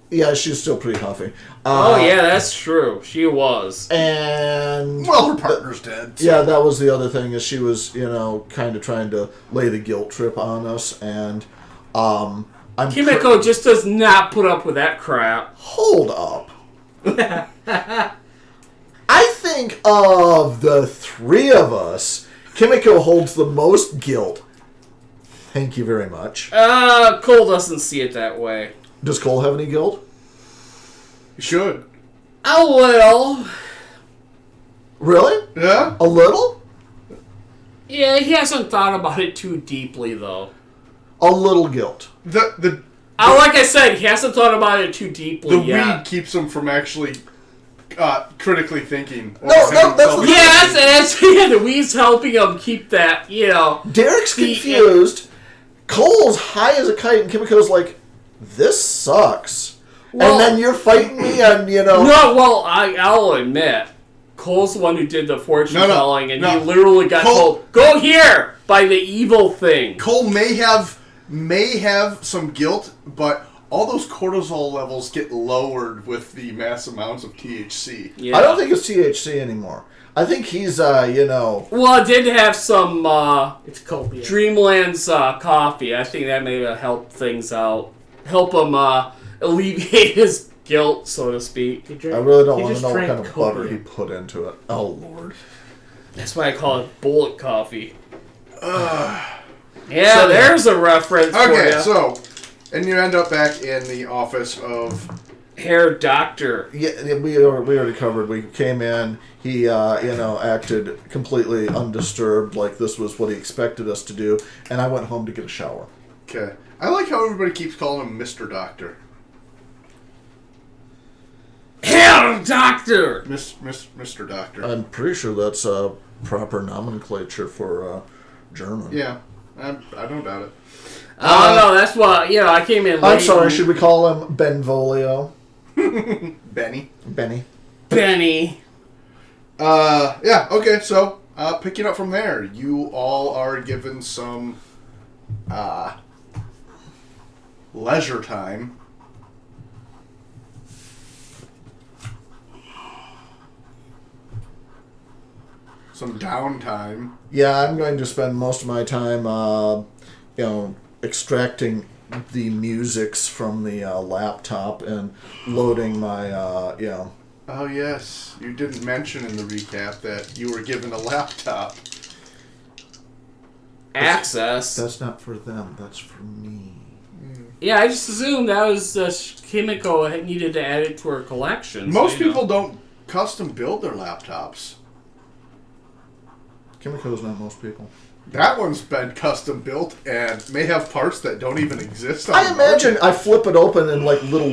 Yeah, she's still pretty huffy.
Yeah, that's true. She was.
And
her partner's dead.
So. Yeah, that was the other thing, is she was, kind of trying to lay the guilt trip on us, and
Kimiko just does not put up with that crap.
Hold up. I think of the 3 of us, Kimiko holds the most guilt. Thank you very much.
Cole doesn't see it that way.
Does Cole have any guilt?
You should.
A little.
Really?
Yeah?
A little?
Yeah, he hasn't thought about it too deeply, though.
A little guilt.
Like I said, he hasn't thought about it too deeply yet.
The weed keeps him from actually critically thinking.
That's
the weed's helping him keep that,
Derek's confused. Cole's high as a kite, and Kimiko's like, this sucks. Well, and then you're fighting me on, No,
well, I'll admit, Cole's the one who did the fortune telling, and he literally got told, go here, by the evil thing.
Cole may have some guilt, but all those cortisol levels get lowered with the mass amounts of THC.
Yeah. I don't think it's THC anymore. I think he's, you know...
Well, it did have some
It's copious.
Dreamland's coffee. I think that may have helped things out. Help him alleviate his guilt, so to speak.
I really don't want to know what kind of butter he put into it. Oh, Lord.
That's why I call it bullet coffee. Yeah, so, there's a reference for you.
So, and you end up back in the office of...
Herr Doctor.
Yeah, we already covered. We came in. He, you know, acted completely undisturbed, like this was what he expected us to do, and I went home to get a shower.
Okay. I like how everybody keeps calling him Mr. Doctor.
Herr Doctor!
Mr. Doctor.
I'm pretty sure that's proper nomenclature for German.
Yeah, I don't doubt it.
I don't know, that's why, you know, I came in late.
I'm sorry, should we call him Benvolio?
Benny. Yeah, okay, so picking up from there, you all are given some leisure time. Some downtime.
Yeah, I'm going to spend most of my time, you know, extracting the musics from the laptop and loading my, you know...
Oh, yes. You didn't mention in the recap that you were given a laptop.
Access.
That's not for them. That's for me.
Yeah, I just assumed that was Kimiko needed to add it to her collection.
Most people don't custom build their laptops.
Kimiko's not most people.
That one's been custom built and may have parts that don't even exist on
I
the
imagine
market.
I flip it open and like little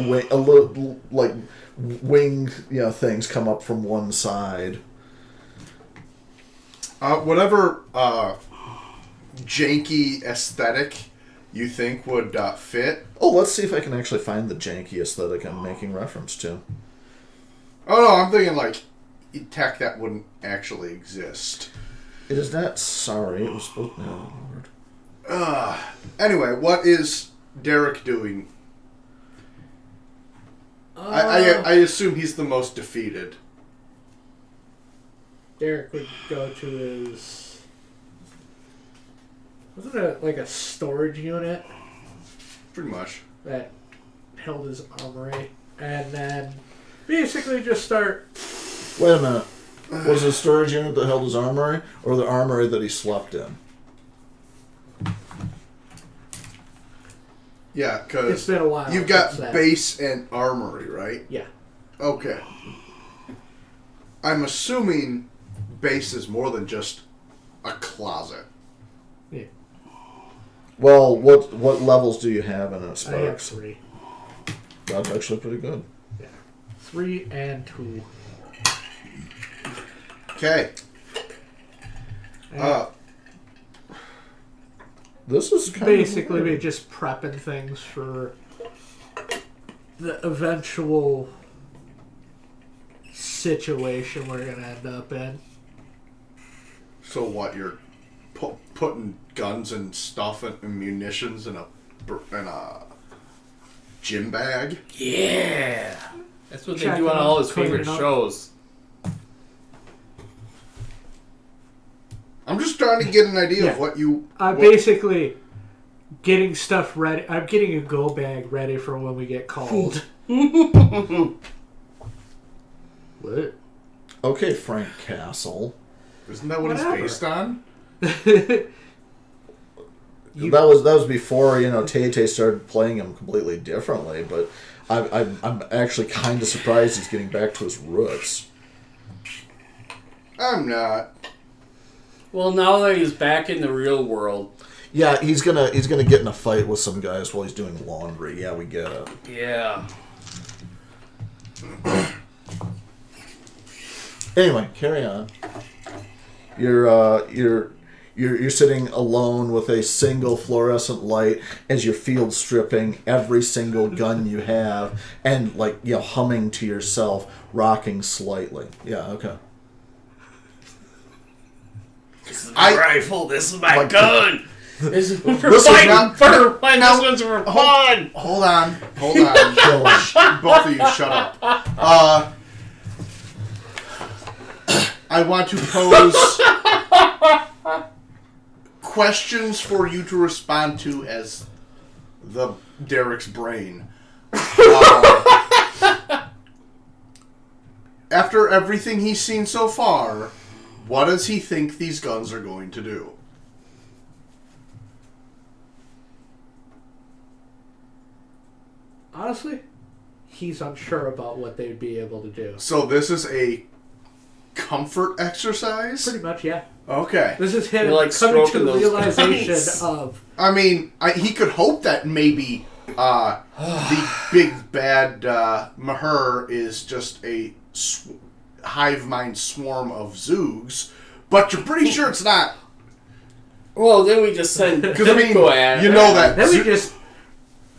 wing, you know, things come up from one side.
Whatever janky aesthetic you think would fit.
Oh, let's see if I can actually find the janky aesthetic I'm making reference to.
Oh no, I'm thinking like tech that wouldn't actually exist.
It is not sorry. It was supposed to be a word.
Anyway, what is Derek doing? I assume he's the most defeated.
Derek would go to his... Wasn't it like a storage unit
Pretty much.
that held his armory? And then basically just start...
Wait a minute. Was it a storage unit that held his armory, or the armory that he slept in?
Yeah,
It's
because
been a while.
you've got
since that.
base and armory, right?
Yeah.
Okay. I'm assuming base is more than just a closet.
Yeah.
Well, what levels do you have in it,
I have
Sparks?
3.
That's actually pretty good.
Yeah. 3 and 2.
Okay.
This is kind
Basically,
of
we're just prepping things for the eventual situation we're going to end up in.
So what? You're putting guns and stuff and munitions in a gym bag?
Yeah. That's what they
Check
do on
it
all
out,
his favorite
clean it up.
shows.
I'm just trying to get an idea
Yeah.
of what you...
I'm basically getting stuff ready. I'm getting a go bag ready for when we get called. What?
Okay, Frank Castle.
Isn't that what
Whatever.
it's based on?
That was before, you know, Tay started playing him completely differently. But I'm actually kind of surprised he's getting back to his roots.
I'm not.
Well, now that he's back in the real world.
Yeah, he's gonna get in a fight with some guys while he's doing laundry. Yeah, we get it.
Yeah.
Anyway, carry on. You're sitting alone with a single fluorescent light as you're field stripping every single gun you have, and like, you know, humming to yourself, rocking slightly. Yeah, okay.
This is my rifle. This is my gun. This is for
This is
fighting.
not-
For fun.
Now-
This one's for fun.
Hold on. Both of you shut up. I want to pose questions for you to respond to as the Derek's brain. After everything he's seen so far, what does he think these guns are going to do?
Honestly, he's unsure about what they'd be able to do.
So this is a comfort exercise?
Pretty much, yeah.
Okay.
This is him
You're, like,
coming to
stroking
the
those
realization
guns.
of...
I mean, he could hope that maybe the big bad Maher is just a hive mind swarm of Zoogs, but you're pretty sure it's not.
Well, then we just send
Because I mean,
Go at
you know that.
Then we just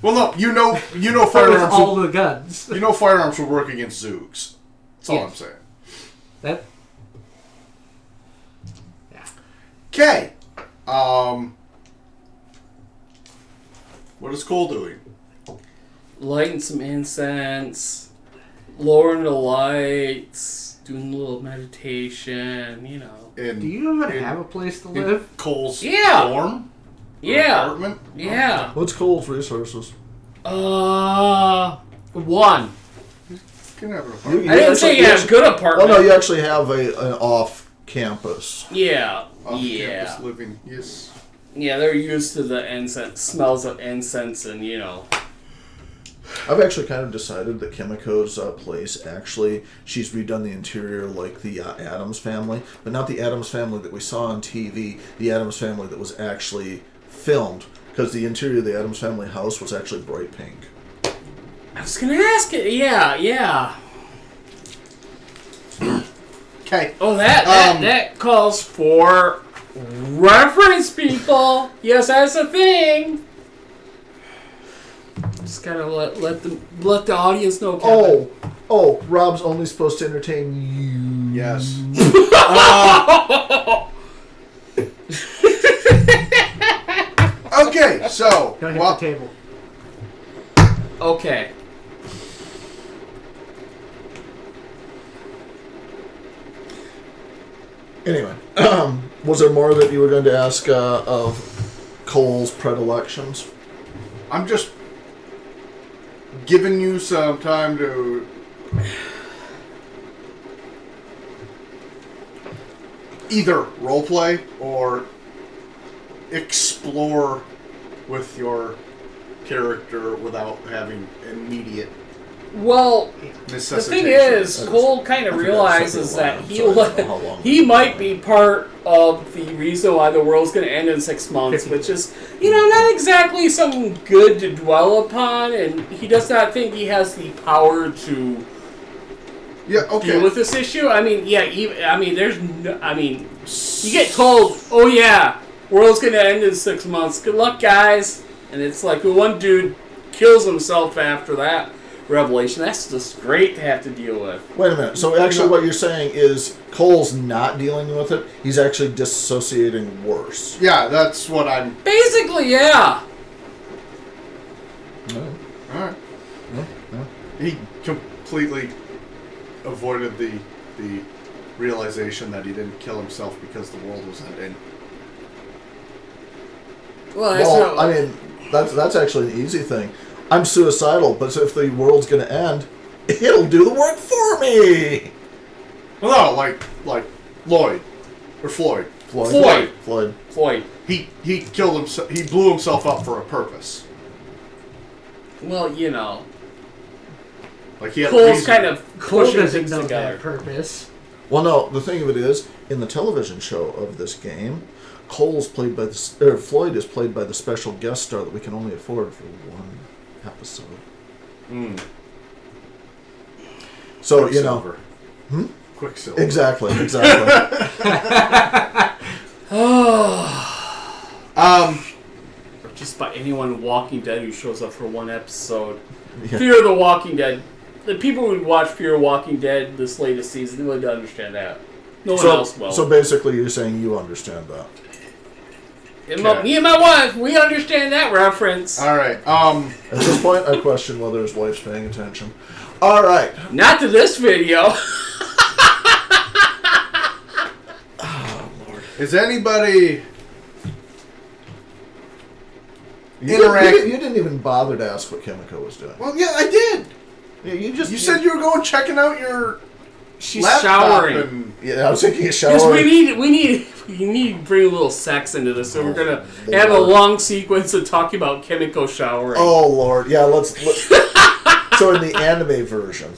Well, no, you know,
with
firearms.
all the guns.
You know, firearms will work against Zoogs. That's all
Yes.
I'm saying.
That...
Okay. What is Cole doing?
lighting some incense, lowering the lights, doing a little meditation, you know.
Do you even have a place to
in
live?
Cole's
Yeah.
dorm? Or
Yeah.
apartment?
Yeah.
What's Cole's resources?
One.
You can have an
You-
apartment.
I didn't say you had a good
Well,
apartment.
no, you actually have an off-campus.
Yeah.
Off-campus living. Yes.
Yeah, they're used to the incense, smells of incense and, you know.
I've actually kind of decided that Kimiko's place, actually, she's redone the interior like the Addams family, but not the Addams family that we saw on TV, the Addams family that was actually filmed, because the interior of the Addams family house was actually bright pink.
I was gonna ask it. Yeah.
Okay.
Oh, that calls for reference, people. Yes, that's a thing. Just gotta let the audience know. Kevin.
Oh, Rob's only supposed to entertain you.
Yes. Okay, so
Don't hit the table.
Okay.
Anyway, was there more that you were going to ask of Cole's predilections?
I'm just giving you some time to either roleplay or explore with your character without having immediate
Well, the
necessitation.
thing is, Cole kind of realizes that he might be part of the reason why the world's going to end in 6 months, which is, not exactly something good to dwell upon, and he does not think he has the power to deal with this issue. I mean, you get told, oh yeah, world's going to end in 6 months. Good luck, guys. And it's like the one dude kills himself after that revelation. That's just great to have to deal with.
Wait a minute. So actually what you're saying is Cole's not dealing with it. He's actually dissociating worse.
Yeah, that's what I'm...
Basically, yeah.
No.
Alright.
No.
He completely avoided the realization that he didn't kill himself because the world was ending.
Well,
I mean, that's actually an easy thing. I'm suicidal, but if the world's going to end, it'll do the work for me.
Well, no, like Lloyd or Floyd.
Floyd.
He killed himself. He blew himself up for a purpose.
Well,
Like he had
Cole's
reason.
kind of
Cole
pushing
doesn't
things
know
together.
that purpose.
Well, no, the thing of it is, in the television show of this game, Floyd is played by the special guest star that we can only afford for one episode. So,
Quicksilver.
Hmm?
Quicksilver.
Exactly.
Just by anyone Walking Dead who shows up for one episode.
Yeah.
Fear of the Walking Dead. The people who watch Fear of Walking Dead this latest season would understand that. No one else will.
So basically you're saying you understand that.
Me and my wife, we understand that reference.
All right.
At this point, I question whether his wife's paying attention. All right.
Not to this video.
Is anybody
You didn't even bother to ask what Kimiko was doing.
Well, yeah, I did.
Yeah,
You said you were going checking out your
She's
laptop
showering.
and
Yeah, I was taking a shower.
Because we need to bring a little sex into this, so we're gonna have a long sequence of talking about Kimiko showering.
Oh Lord, yeah. Let's So in the anime version,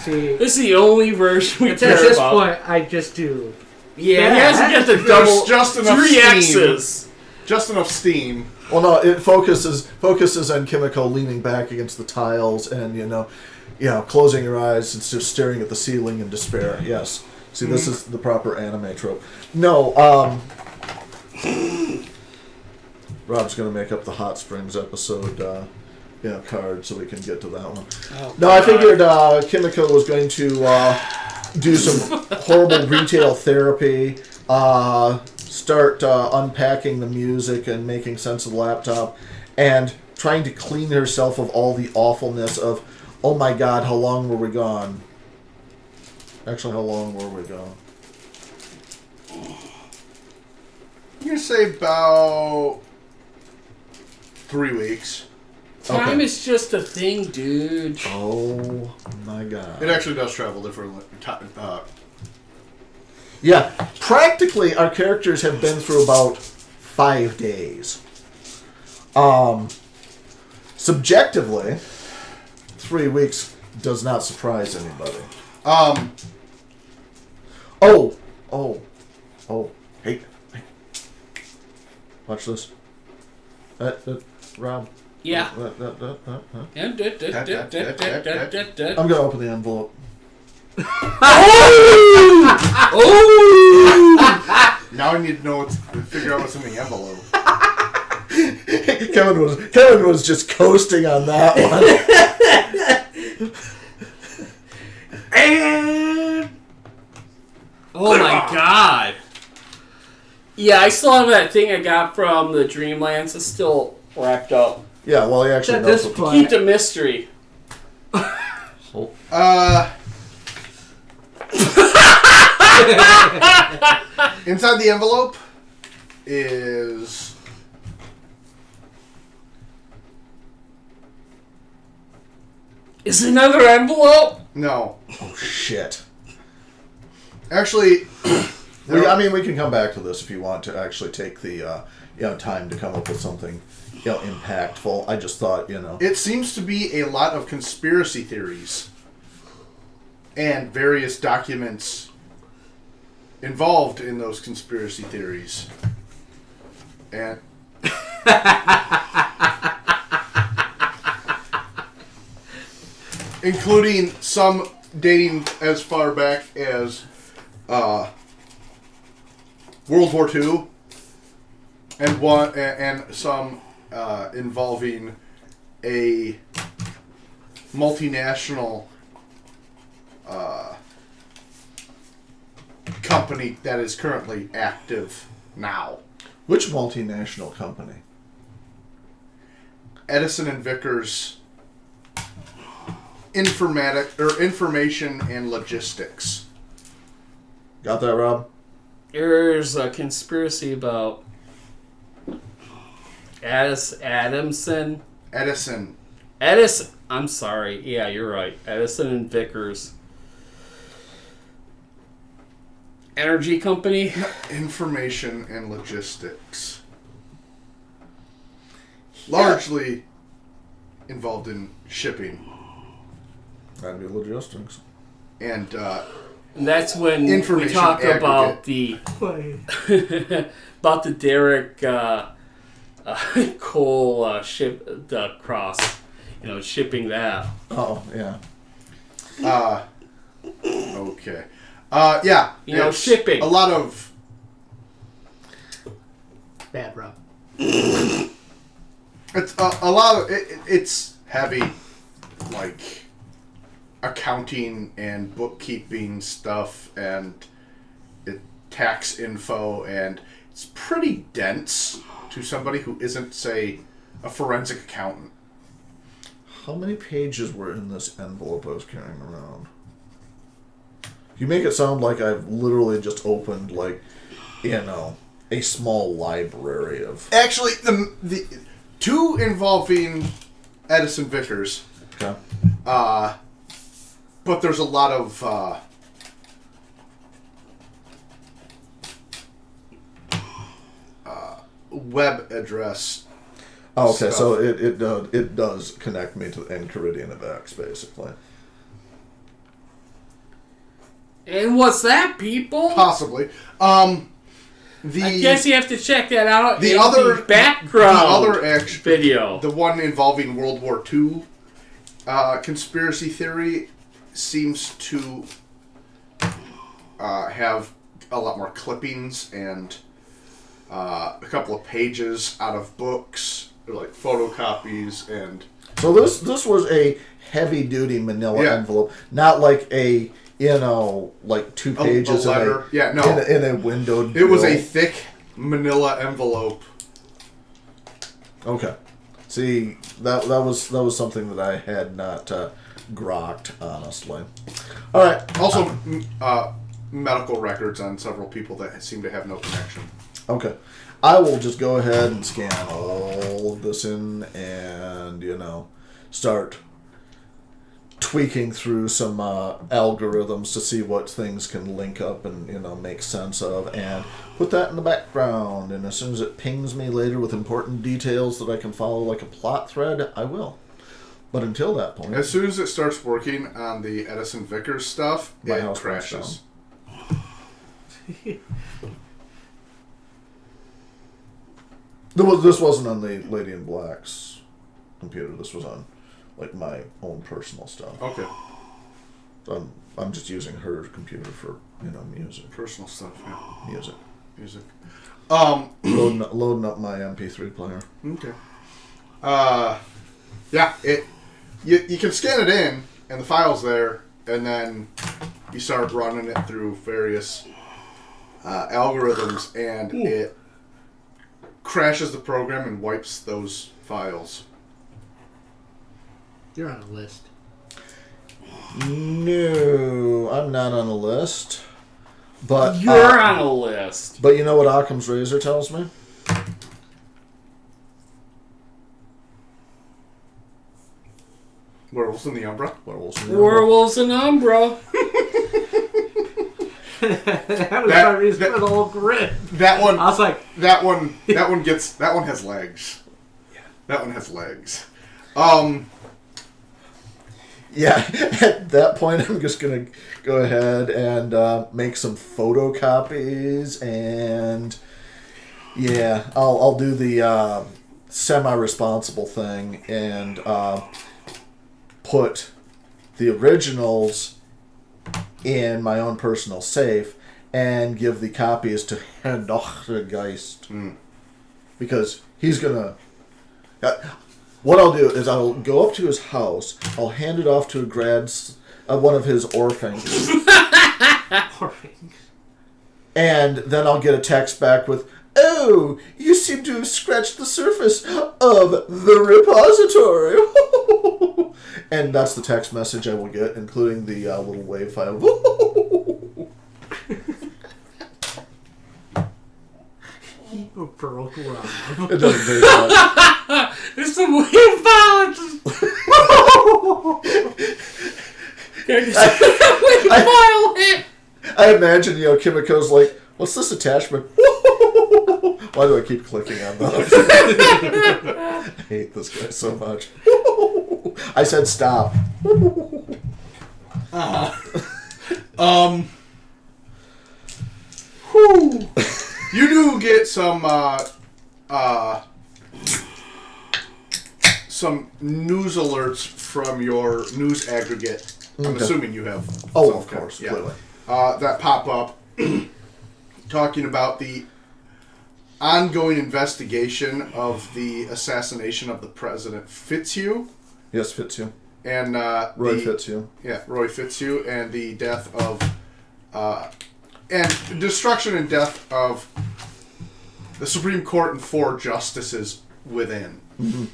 See,
This is the only version we
at
care
this
about.
point, I just do.
Yeah, he has to get the
There's
double
just enough
3
steam.
X's.
just enough steam.
well, no, it focuses on Kimiko leaning back against the tiles and closing her eyes and just staring at the ceiling in despair. Yes, see, this is the proper anime trope. No, Rob's gonna make up the Hot Springs episode. Card so we can get to that one.
Oh,
No, I figured Kimiko was going to do some horrible retail therapy, start unpacking the music and making sense of the laptop, and trying to clean herself of all the awfulness of, oh my god, how long were we gone? Actually, how long were we gone?
I'm going to say about 3 weeks.
Time
Okay.
is just a thing, dude.
Oh my god.
It actually does travel differently.
Yeah, practically our characters have been through about 5 days. Subjectively, 3 weeks does not surprise anybody. Hey. Watch this. Rob.
Yeah.
Huh?
I'm
I'm gonna open the envelope.
Now I need to figure out what's in the envelope.
Kevin was just coasting on that one.
And oh my god. Yeah, I still have that thing I got from the Dreamlands. It's still wrapped up.
Yeah, well, he actually
At
knows
this
what
point,
Keep the mystery.
Inside the envelope is
Is it another envelope?
no.
Oh shit.
Actually,
We can come back to this if you want to actually take the time to come up with something impactful. I just thought
it seems to be a lot of conspiracy theories and various documents involved in those conspiracy theories. And including some dating as far back as World War II, and some involving a multinational company that is currently active now.
Which multinational company?
Edison and Vickers Information and Logistics.
Got that, Rob?
There's a conspiracy about Adamson.
Edison.
I'm sorry. Yeah, you're right. Edison and Vickers. Energy company.
Information and Logistics. Largely involved in shipping.
That'd be logistics.
And
And that's when we
Information
talk about
aggregate.
about the Derek Cole ship the cross, shipping that.
Oh yeah.
okay. Yeah. it's
shipping.
A lot of
bad Rob.
it's a lot of it's heavy, like accounting and bookkeeping stuff and tax info, and it's pretty dense to somebody who isn't, say, a forensic accountant.
How many pages were in this envelope I was carrying around? You make it sound like I've literally just opened like a small library of...
Actually, the two involving Edison Vickers.
Okay.
But there's a lot of web address.
Oh, okay,
stuff.
so it does connect me to Enchiridion of X, basically.
And what's that, people?
Possibly.
I guess you have to check that out.
The
in
other
the background
the other action
video,
the one involving World War II conspiracy theory, seems to have a lot more clippings and a couple of pages out of books, like photocopies, and
So this was a heavy-duty manila envelope, not like a, like 2 pages
a letter.
in a windowed
It was
bill.
a thick manila envelope.
Okay. See, that was something that I had not grokked, honestly. All right.
Also, medical records on several people that seem to have no connection.
Okay. I will just go ahead and scan all of this in and, start tweaking through some algorithms to see what things can link up and, make sense of, and put that in the background. And as soon as it pings me later with important details that I can follow like a plot thread, I will. But until that point...
As soon as it starts working on the Edison Vickers stuff,
My
it
house burns
crashes.
This wasn't on the Lady in Black's computer. This was on, like, my own personal stuff.
Okay.
I'm just using her computer for, music.
Personal stuff, yeah.
Music. Loading up my MP3 player.
Okay. Yeah, you can scan it in, and the file's there, and then you start running it through various algorithms, and it crashes the program and wipes those files.
You're on a list.
No, I'm not on a list. But
you're on a list.
But you know what Occam's razor tells me?
Werewolves in the Umbra?
Werewolves in Umbra.
That was my reason for the whole grid.
That one.
I was like,
that one has legs. Yeah. That one has legs.
Yeah, at that point, I'm just going to go ahead and make some photocopies, and yeah, I'll do the semi-responsible thing and put the originals in my own personal safe and give the copies to Herr Doktor Geist. Because he's going to... What I'll do is I'll go up to his house, I'll hand it off to one of his orphans. And then I'll get a text back with, "Oh, you seem to have scratched the surface of the repository." And that's the text message I will get, including the little wave file.
you broke Rob.
It doesn't take much.
There's some weird violence.
I imagine, Kimiko's like, "What's this attachment?" Why do I keep clicking on those? I hate this guy so much. I said stop.
You do get some news alerts from your news aggregate. I'm
Okay.
assuming you have.
Oh,
some
of course,
yeah.
clearly.
That pop up talking about the ongoing investigation of the assassination of the President Fitzhugh.
Yes, Fitzhugh.
And
Roy Fitzhugh.
Yeah, Roy Fitzhugh, and the death of and destruction and death of the Supreme Court and 4 justices within.
Mm-hmm.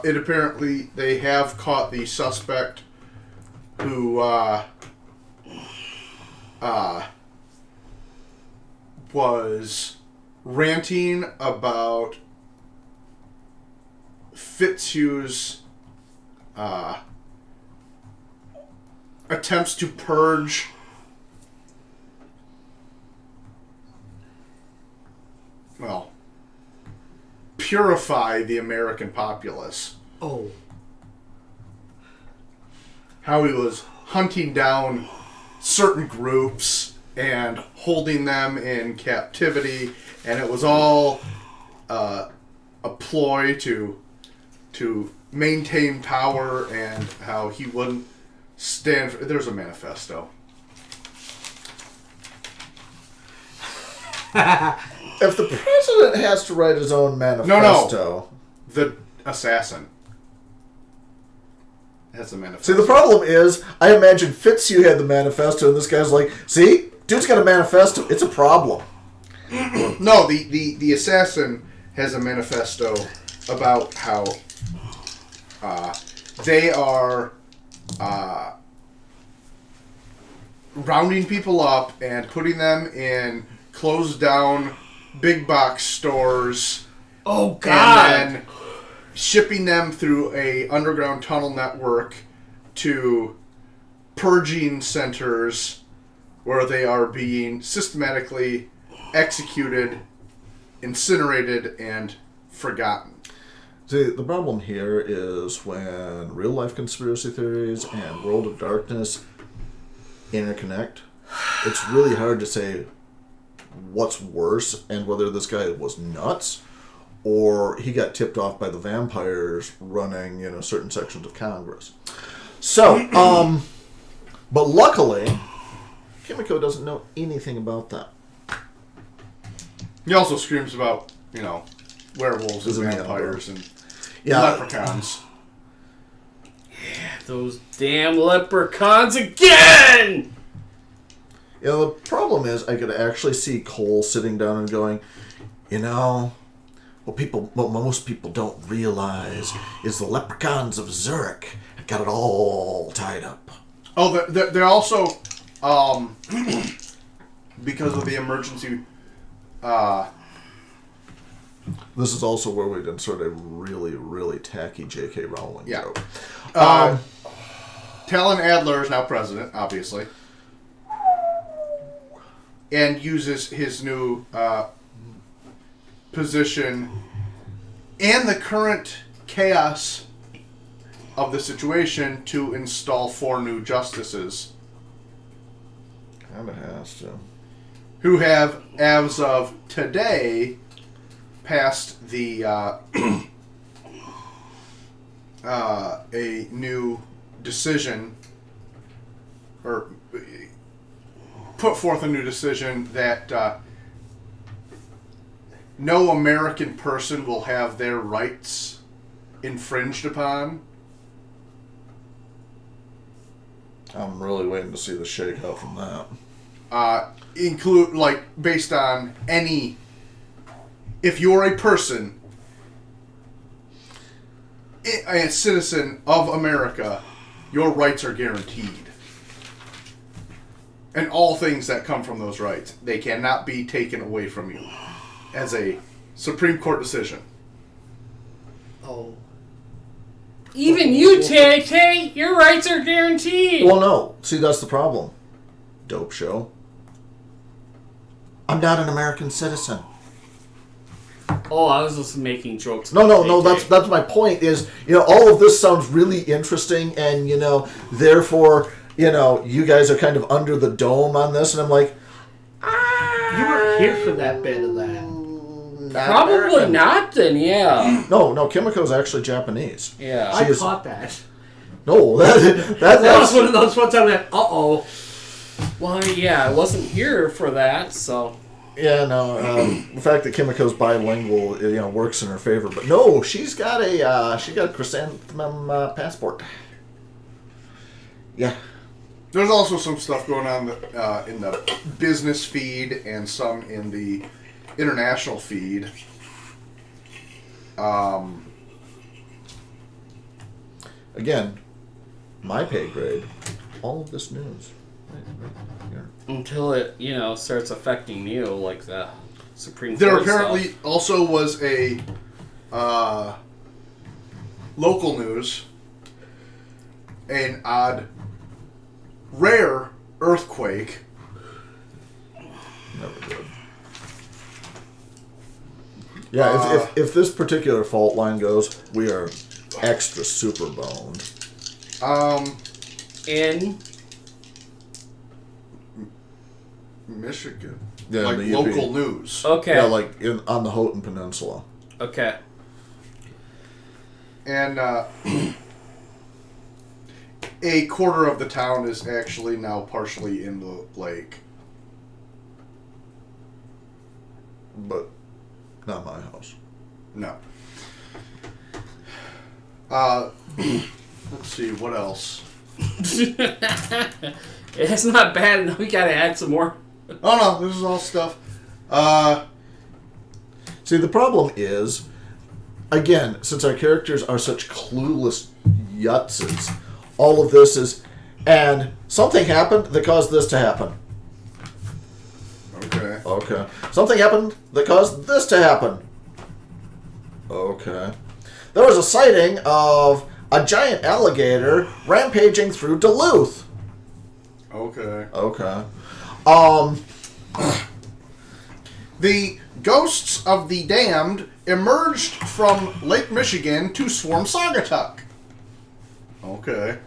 It apparently they have caught the suspect who was ranting about Fitzhugh's attempts to purge purify the American populace.
Oh.
How he was hunting down certain groups and holding them in captivity, and it was all a ploy to maintain power, and how he wouldn't stand for... There's a manifesto.
If the president has to write his own manifesto...
No. The assassin has the manifesto.
See, the problem is, I imagine Fitzhugh had the manifesto, and this guy's like, see? Dude's got a manifesto. It's a problem.
No, the assassin has a manifesto about how they are rounding people up and putting them in closed down big box stores.
Oh, God.
And then shipping them through a underground tunnel network to purging centers where they are being systematically executed, incinerated, and forgotten.
See, the problem here is when real-life conspiracy theories and World of Darkness interconnect, it's really hard to say what's worse and whether this guy was nuts or he got tipped off by the vampires running, certain sections of Congress. So, but luckily, Kimiko doesn't know anything about that.
He also screams about, werewolves and vampires and leprechauns.
Yeah, those damn leprechauns again!
The problem is I could actually see Cole sitting down and going, what most people don't realize is the leprechauns of Zurich have got it all tied up.
Oh, they're also, because of the emergency...
This is also where we insert a really, really tacky J.K. Rowling joke.
Talon Adler is now president, obviously. And uses his new position and the current chaos of the situation to install 4 new justices.
Kind of has to.
Who have, as of today, passed the a new decision, or put forth a new decision that no American person will have their rights infringed upon.
I'm really waiting to see the shakeout from that.
Based on any... If you're a person, a citizen of America, your rights are guaranteed. And all things that come from those rights, they cannot be taken away from you as a Supreme Court decision.
Oh.
Even you, Tay, your rights are guaranteed.
Well, no. See, that's the problem. Dope show. I'm not an American citizen.
Oh, I was just making jokes.
No. That's my point. Is all of this sounds really interesting, and therefore you guys are kind of under the dome on this, and I'm like,
you were here for that bit of that.
Probably
American.
not. Then, yeah.
No. Kimiko's actually Japanese.
Yeah.
She
I
is-
caught that.
No,
That
that's
was one of those ones I went, uh-oh.
Well, yeah, I wasn't here for that, so.
Yeah, no. The fact that Kimiko's bilingual, works in her favor. But no, she's got a chrysanthemum passport. Yeah.
There's also some stuff going on in the business feed and some in the international feed.
Again, my pay grade. All of this news.
Until it, starts affecting you, like the Supreme Court
There apparently
stuff.
also was a local news, an odd, rare earthquake.
Never good. Yeah, if this particular fault line goes, we are extra super boned.
In
Michigan.
Yeah,
like
the
local news.
Okay.
Yeah, like on the Houghton Peninsula.
Okay.
And a quarter of the town is actually now partially in the lake.
But not my house.
No. Let's see, what else?
It's not bad enough. We gotta add some more.
Oh no, this is all stuff.
See, the problem is, again, since our characters are such clueless yutzes, all of this is, and something happened that caused this to happen.
Okay.
Okay. Something happened that caused this to happen. Okay. There was a sighting of a giant alligator rampaging through Duluth.
Okay.
Okay.
The ghosts of the damned emerged from Lake Michigan to swarm Saugatuck. Okay.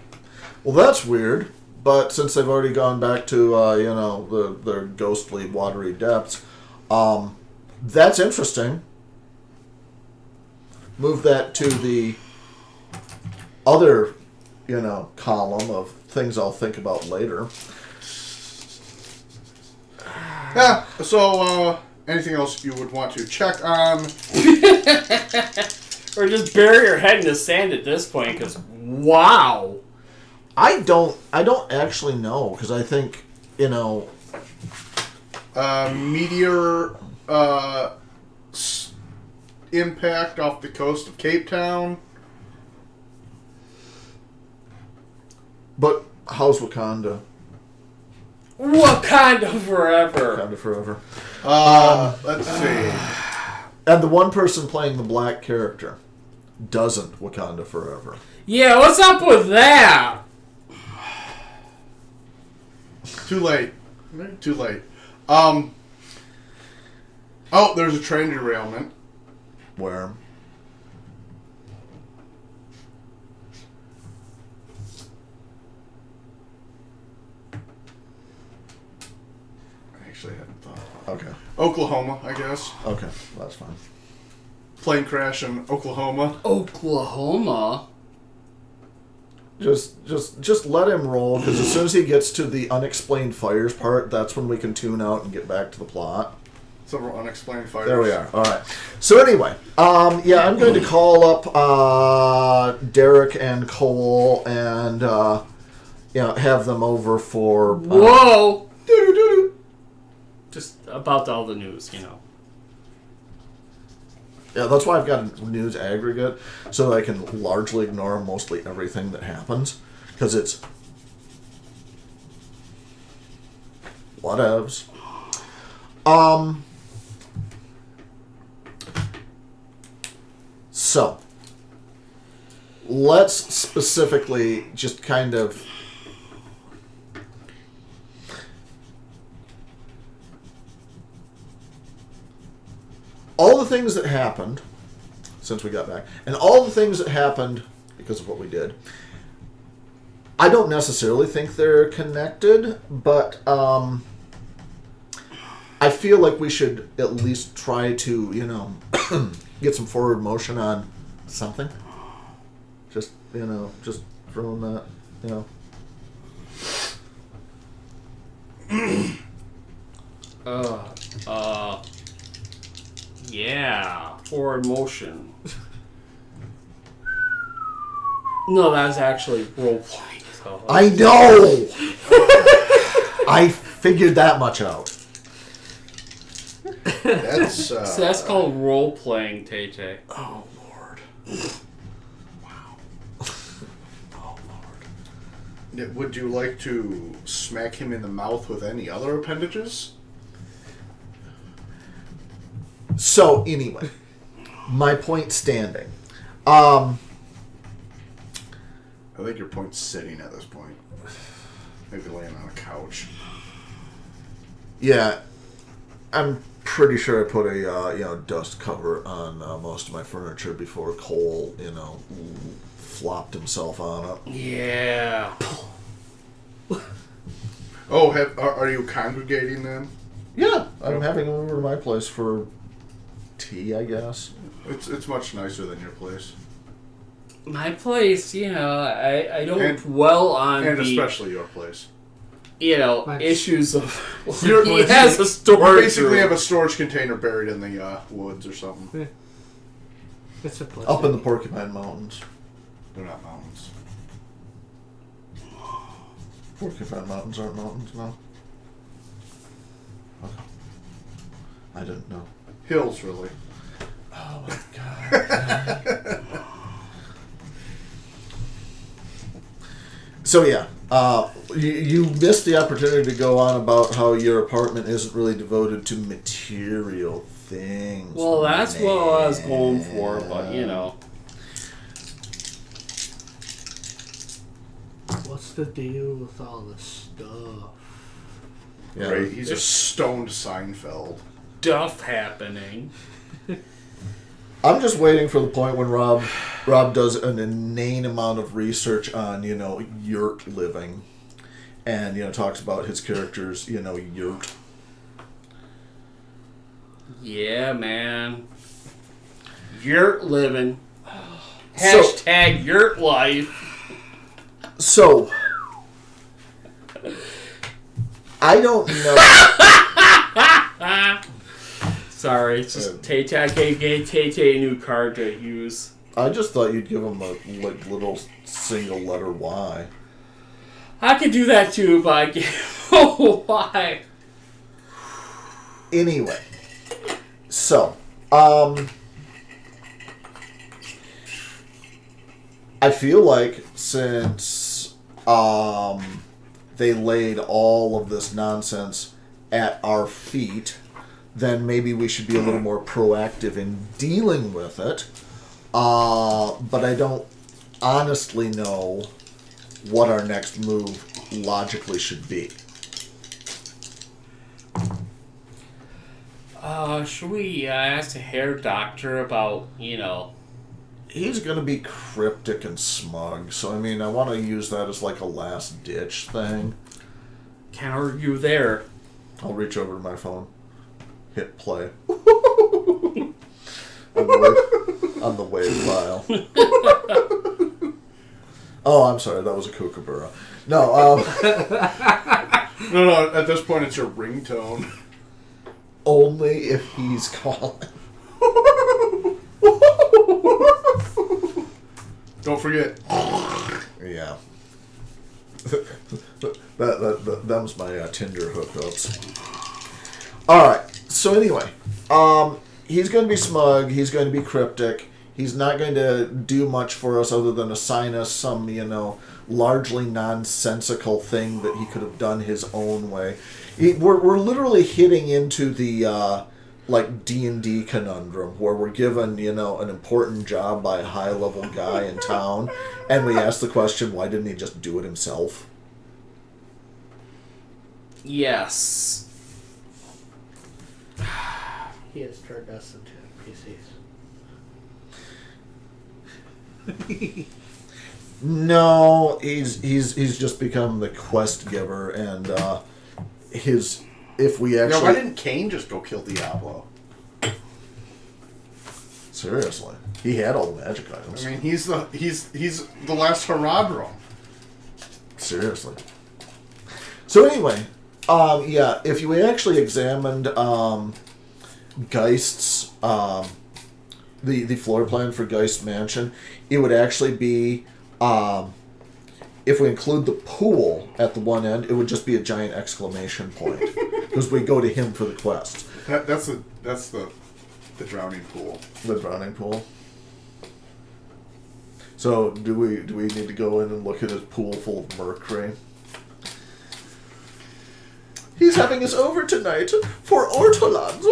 Well, that's weird. But since they've already gone back to, their ghostly, watery depths, that's interesting. Move that to the other, column of things I'll think about later.
Yeah, so, anything else you would want to check on?
Or just bury your head in the sand at this point, because, wow.
I don't actually know, because I think,
Meteor, impact off the coast of Cape Town.
But how's Wakanda?
Wakanda forever.
Wakanda forever.
Let's see.
And the one person playing the black character doesn't Wakanda forever.
Yeah, what's up with that?
Too late. Too late. There's a train derailment.
Where?
I actually hadn't thought.
Okay.
Oklahoma, I guess.
Okay, that's fine.
Plane crash in Oklahoma.
Oklahoma?
Just let him roll, because as soon as he gets to the unexplained fires part, that's when we can tune out and get back to the plot.
Several unexplained fires.
There we are. All right. So anyway, I'm going to call up Derek and Cole and have them over for.
Whoa! Just about all the news,
Yeah, that's why I've got a news aggregate, so that I can largely ignore mostly everything that happens, because it's whatevs. So, let's specifically just kind of all the things that happened since we got back, and all the things that happened because of what we did, I don't necessarily think they're connected, but I feel like we should at least try to, get some forward motion on something. Just throwing that,
Yeah, forward motion. No, that's actually role playing. So
I know! I figured that much out.
That's
So that's called role playing, Tay.
Oh, Lord. Wow. Oh, Lord.
Would you like to smack him in the mouth with any other appendages?
So, anyway, my point standing. I
think your point's sitting at this point. Maybe laying on a couch.
Yeah, I'm pretty sure I put a dust cover on most of my furniture before Cole, flopped himself on it.
Yeah.
Oh, are you congregating then?
Yeah, I'm having him over to my place for tea, I guess.
It's much nicer than your place.
My place, I don't dwell on
and
the,
especially your place.
Issues of.
Your
He has a storage.
You basically
room.
have a storage container buried in the woods or something.
Yeah. It's a place.
Up in the Porcupine Mountains.
They're not mountains.
Porcupine Mountains aren't mountains, no? Okay. I didn't know.
Hills, really.
Oh my god. So yeah, you missed the opportunity to go on about how your apartment isn't really devoted to material things.
Well, that's what I was going for, but
What's the deal with all this stuff?
Yeah.
Right, he's a stoned Seinfeld.
Stuff happening.
I'm just waiting for the point when Rob does an inane amount of research on, yurt living. And, talks about his character's, yurt.
Yeah, man. Yurt living. Hashtag yurt life.
So, I don't know.
Sorry, it's just Tay-Tay gave Tay-Tay a new card to use.
I just thought you'd give him a little single letter Y.
I could do that too, but I gave oh, why?
Anyway, so, I feel like since they laid all of this nonsense at our feet, then maybe we should be a little more proactive in dealing with it. But I don't honestly know what our next move logically should be.
Should we ask the Herr Doctor about,
He's going to be cryptic and smug, so I want to use that as like a last ditch thing.
Can't argue there.
I'll reach over to my phone, hit play. on the wave file. Oh, I'm sorry, that was a kookaburra. No,
No, at this point it's your ringtone.
only if he's calling.
Don't forget.
Yeah. that was my Tinder hookups. Alright, so anyway, he's going to be smug, he's going to be cryptic, he's not going to do much for us other than assign us some, largely nonsensical thing that he could have done his own way. We're literally hitting into the, D&D conundrum, where we're given, an important job by a high-level guy in town, and we ask the question, why didn't he just do it himself?
Yes.
He has turned us into NPCs.
No, he's just become the quest giver, and if we actually...
Why didn't Cain just go kill Diablo?
Seriously, he had all the magic items.
He's the last Herodrum.
Seriously. So anyway, if you actually examined Geist's the floor plan for Geist Mansion, it would actually be if we include the pool at the one end, it would just be a giant exclamation point because we go to him for the quest.
That's the drowning pool.
The drowning pool. So, do we need to go in and look at his pool full of mercury? He's having us over tonight for ortolans.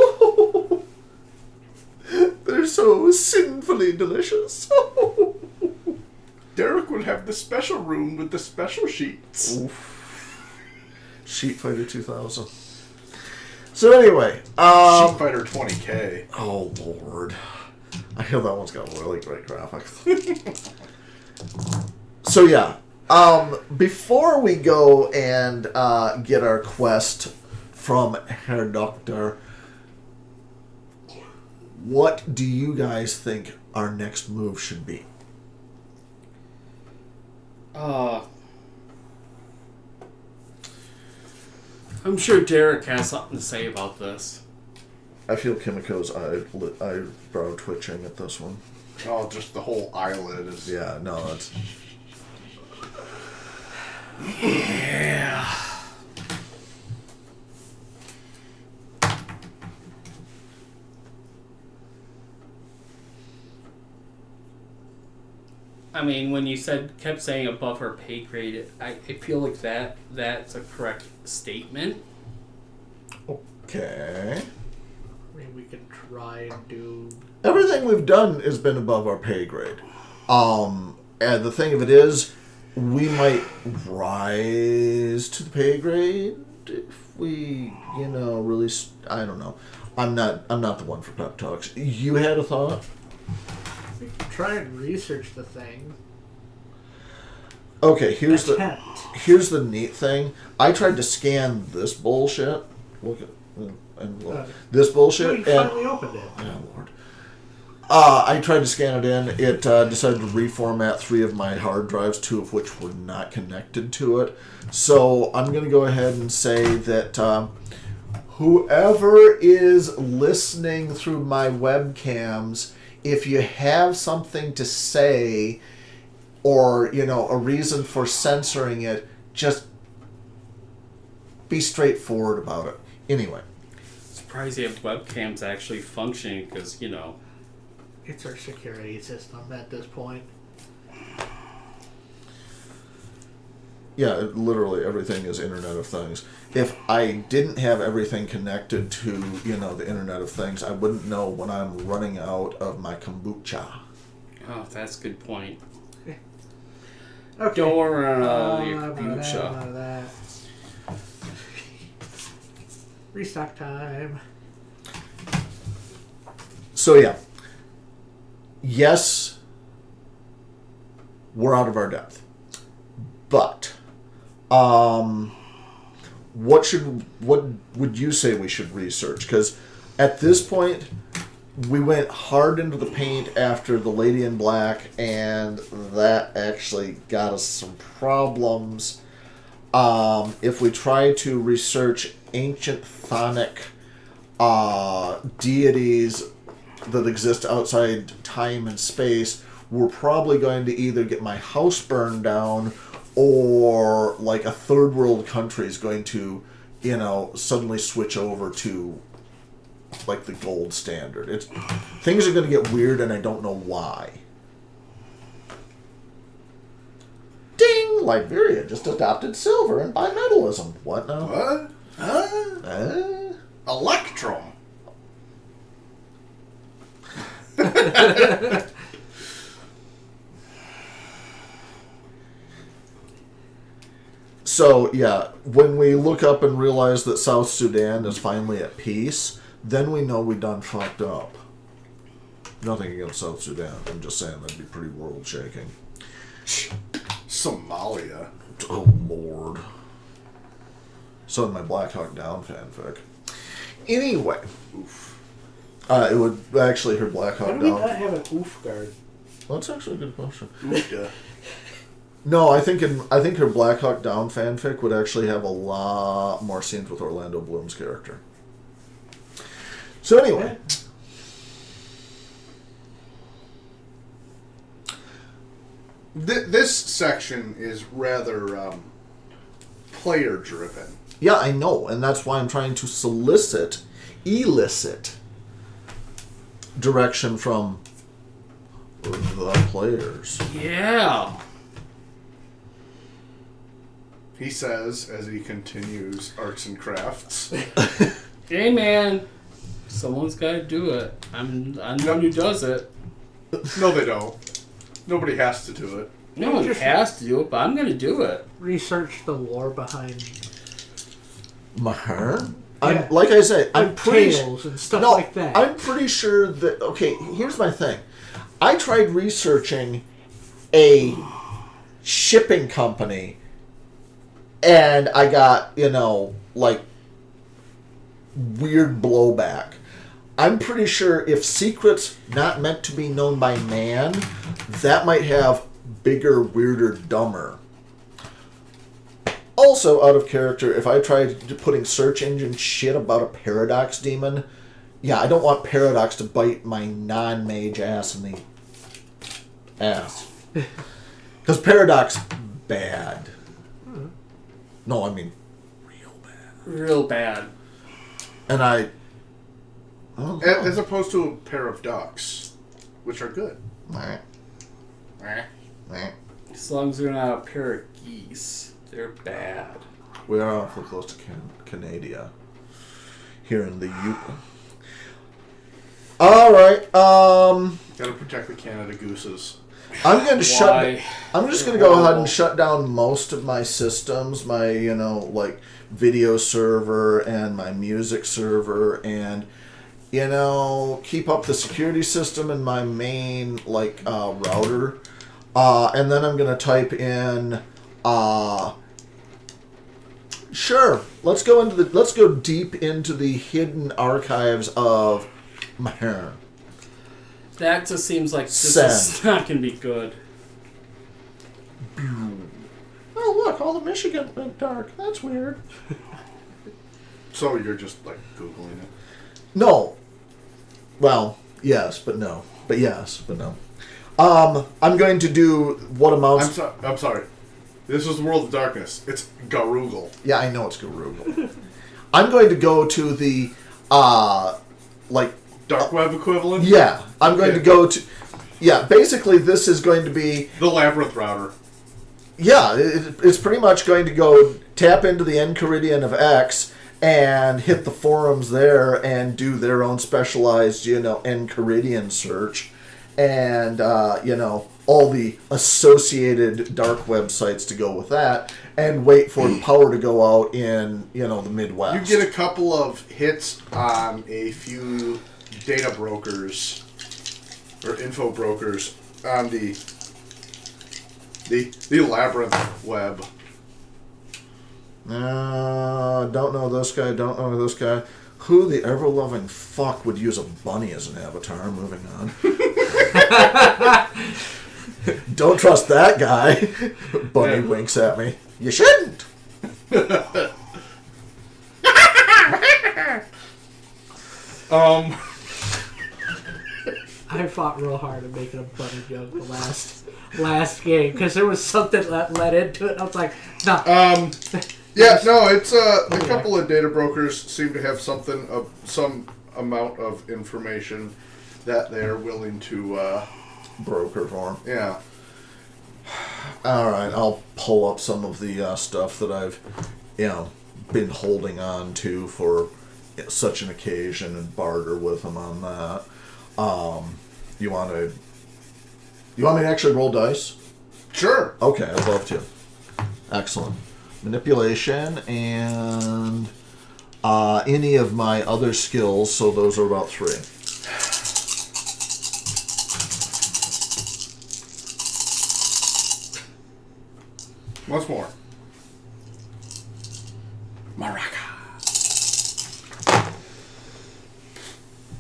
They're so sinfully delicious.
Derek will have the special room with the special sheets.
Oof. Sheet Fighter 2000. So anyway,
Sheet Fighter 20K.
Oh Lord, I hear that one's got really great graphics. So yeah, before we go and get our quest from Herr Doktor, what do you guys think our next move should be?
I'm sure Derek has something to say about this.
I feel Kimiko's eyebrow twitching at this one.
Oh, just the whole eyelid is...
Yeah, no, that's...
Yeah. I mean, when you kept saying above her pay grade, I feel like that's a correct statement.
Okay.
I mean, we can try and do...
Everything we've done has been above our pay grade. And the thing of it is, we might rise to the pay grade if we, really... I don't know. I'm not the one for pep talks. You had a thought?
We can try and research the thing.
Okay, here's the neat thing. I tried to scan this bullshit. Look at this bullshit.
No, you finally opened it.
Oh Lord. I tried to scan it in. It decided to reformat 3 of my hard drives, 2 of which were not connected to it. So I'm going to go ahead and say that whoever is listening through my webcams, if you have something to say or, a reason for censoring it, just be straightforward about it. Anyway.
Surprised you have webcams actually functioning because,
It's our security system at this point.
Yeah, literally everything is Internet of Things. If I didn't have everything connected to, the Internet of Things, I wouldn't know when I'm running out of my kombucha.
Oh, that's a good point.
Okay.
Don't run out of your kombucha.
Restock time.
So yeah. Yes, we're out of our depth. But what would you say we should research? Because at this point, we went hard into the paint after the Lady in Black, and that actually got us some problems. If we try to research ancient chthonic deities that exist outside time and space, we're probably going to either get my house burned down or like a third world country is going to, suddenly switch over to like the gold standard. Things are going to get weird and I don't know why. Ding! Liberia just adopted silver and bimetallism. What now?
What? Huh? Electrum.
So, yeah, when we look up and realize that South Sudan is finally at peace, then we know we done fucked up. Nothing against South Sudan. I'm just saying that'd be pretty world-shaking.
Somalia.
Oh, Lord. So in my Black Hawk Down fanfic. Anyway.
Oof.
It would actually her Black Hawk
Why
Down.
do we not have an oof guard?
Well, that's actually a good question.
Oof, yeah.
No, I think her Black Hawk Down fanfic would actually have a lot more scenes with Orlando Bloom's character. So anyway.
This section is rather player-driven.
Yeah, I know, and that's why I'm trying to elicit direction from the players.
Yeah.
He says as he continues arts and crafts.
Hey, man. Someone's got to do it. I'm the one who does it.
No, they don't. Nobody has to do it.
No one has to do it, but I'm going to do it.
Research the lore behind
Mahern?
Yeah.
Like I said, I'm pretty
tales and stuff like that.
I'm pretty sure that. Okay, here's my thing. I tried researching a shipping company, and I got like weird blowback. I'm pretty sure if secrets not meant to be known by man, that might have bigger, weirder, dumber. Also, out of character, if I tried putting search engine shit about a Paradox demon, yeah, I don't want Paradox to bite my non-mage ass in the ass. Because Paradox, bad. No, I mean, real bad.
Real bad.
And I don't know.
As opposed to a pair of ducks, which are good.
Meh.
Eh.
Meh.
As long as they're not a pair of geese, they're bad.
We are awfully close to Canada. Here in the Yukon. Alright,
Gotta protect the Canada gooses.
I'm going to
Why?
I'm just going to go ahead and shut down most of my systems, my, like video server and my music server, and, keep up the security system in my main, router. And then I'm going to type in, sure, let's go deep into the hidden archives of Mahern.
That just seems like this
Send.
is not going to be good.
Oh, look, all the Michigan went dark. That's weird.
So you're just Googling it.
No. Well, yes, but no. But yes, but no. I'm going to do what amounts...
I'm sorry. This is the World of Darkness. It's Garugal.
Yeah, I know it's Garugal. I'm going to go to the,
Dark web equivalent?
Yeah, I'm going to go to... Yeah, basically this is going to be...
The Labyrinth router.
Yeah, it's pretty much going to go tap into the Enchiridion of X and hit the forums there and do their own specialized, Enchiridion search. And, all the associated dark websites to go with that, and wait for the power to go out in, the Midwest.
You get a couple of hits on a few data brokers or info brokers on the Labyrinth web.
Don't know this guy, don't know this guy. Who the ever-loving fuck would use a bunny as an avatar? Moving on. Don't trust that guy. Bunny winks at me. You shouldn't.
I fought real hard at making a bunny joke the last game because there was something that led into it. I was like, no.
Yeah, no, it's a couple of data brokers seem to have some amount of information that they're willing to
Broker for him.
yeah.
Alright, I'll pull up some of the stuff that I've, been holding on to for such an occasion and barter with them on that. You want me to actually roll dice?
Sure.
Okay, I'd love to. Excellent. Manipulation and any of my other skills, so those are about 3.
Once more. Maraca.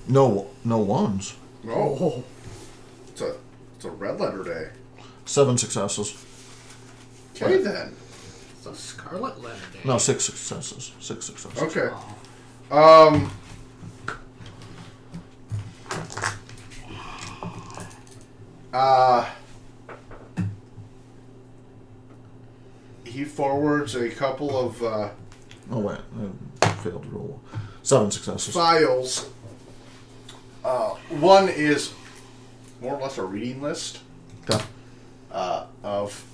No ones.
Oh. It's a red letter day.
7 successes.
Okay then.
It's a Scarlet Letter Day.
No, 6 successes. 6 successes.
Okay. He forwards a couple of
Oh wait, I failed to roll. 7 successes.
files. One is more or less a reading list
Okay.
of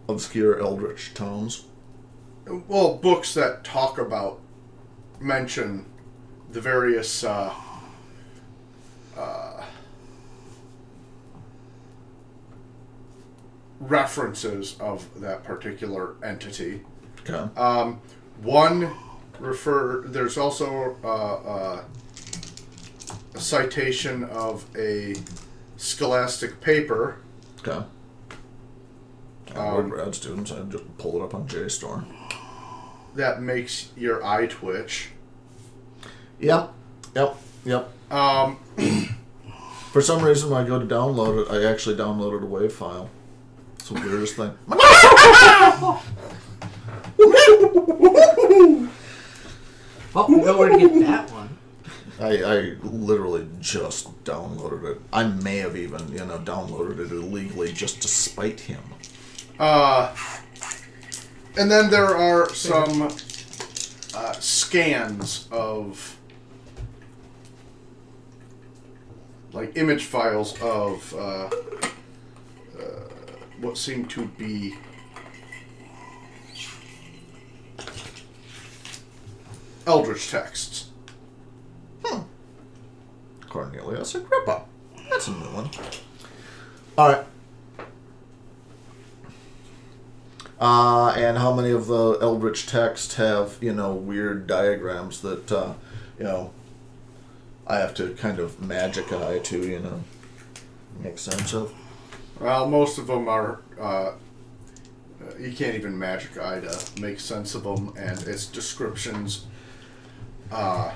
Obscure eldritch tomes.
books that talk about, mention the various references of that particular entity.
Okay.
There's also a citation of a scholastic paper.
Okay. We're grad students. I just pull it up on JSTOR.
That makes your eye twitch.
Yep. For some reason, when I go to download it, I actually downloaded a WAV file. It's the weirdest thing.
Well, we know where to get that one.
I literally just downloaded it. I may have even, downloaded it illegally just to spite him.
And then there are some scans of image files of what seem to be eldritch texts.
Cornelius Agrippa. That's a new one. All right. And how many of the eldritch texts have, weird diagrams that, I have to kind of magic eye to, make sense of?
Well, most of them are, you can't even magic eye to make sense of them, and its descriptions, oddly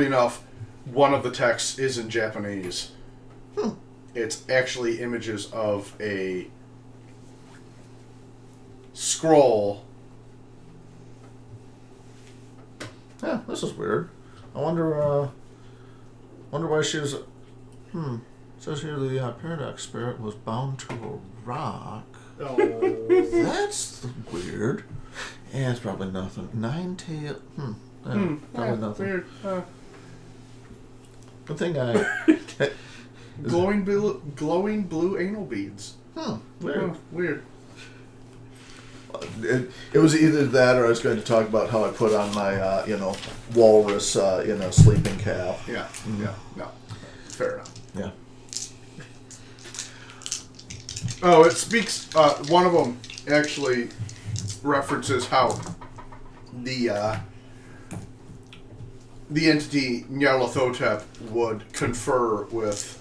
enough, one of the texts is in Japanese. It's actually images of a scroll.
Yeah, this is weird. I wonder why she was. It says here the paradox spirit was bound to a rock.
Oh.
That's weird. Yeah, it's probably nothing. Nine-tail. Probably nothing.
Weird.
The thing
Glowing blue anal beads.
Weird.
Weird.
It was either that or I was going to talk about how I put on my, walrus, sleeping cap.
Yeah. Yeah. No. Fair enough.
Yeah.
Oh, it speaks. One of them actually references how the entity Nyarlathotep would confer with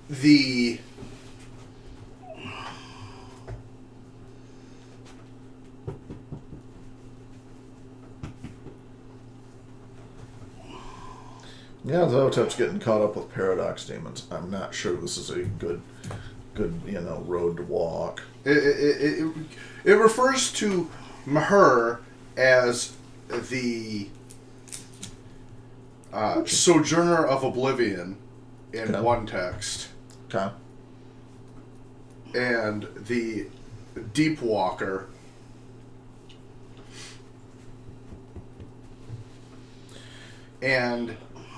the
Nyarlathotep's getting caught up with paradox demons. I'm not sure this is a good road to walk.
It refers to Maher as the sojourner of oblivion in one text,
Okay.
and the deep walker. And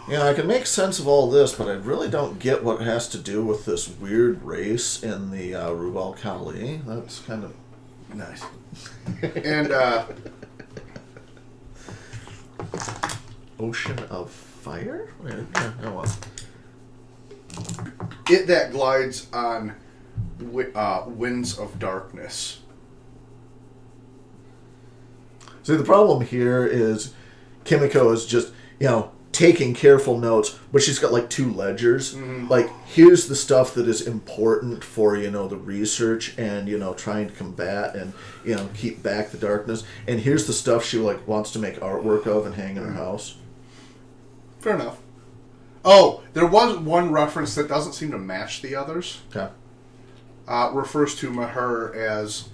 I can make sense of all this, but I really don't get what it has to do with this weird race in the Rubal Khali. That's kind of
nice. And
Ocean of Fire? What?
it that glides on winds of darkness.
See, the problem here is Kimiko is just, taking careful notes, but she's got like two ledgers. Like, here's the stuff that is important for, the research and, trying to combat and, keep back the darkness. And here's the stuff she wants to make artwork of and hang in her house.
Fair enough. Oh, there was one reference that doesn't seem to match the others.
Okay.
Refers to Maher as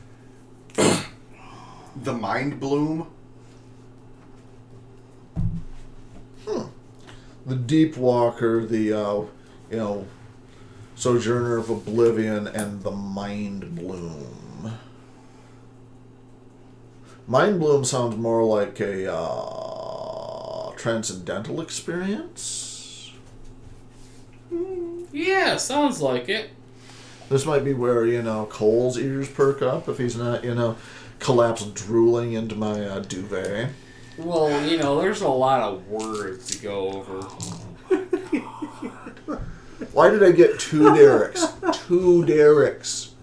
the Mind Bloom.
The Deep Walker, the, Sojourner of Oblivion, and the Mind Bloom. Mind bloom sounds more like a transcendental experience.
Yeah, sounds like it.
This might be where, Cole's ears perk up if he's not, collapse drooling into my duvet.
Well, there's a lot of words to go over.
Why did I get 2 Dereks? 2 Dereks.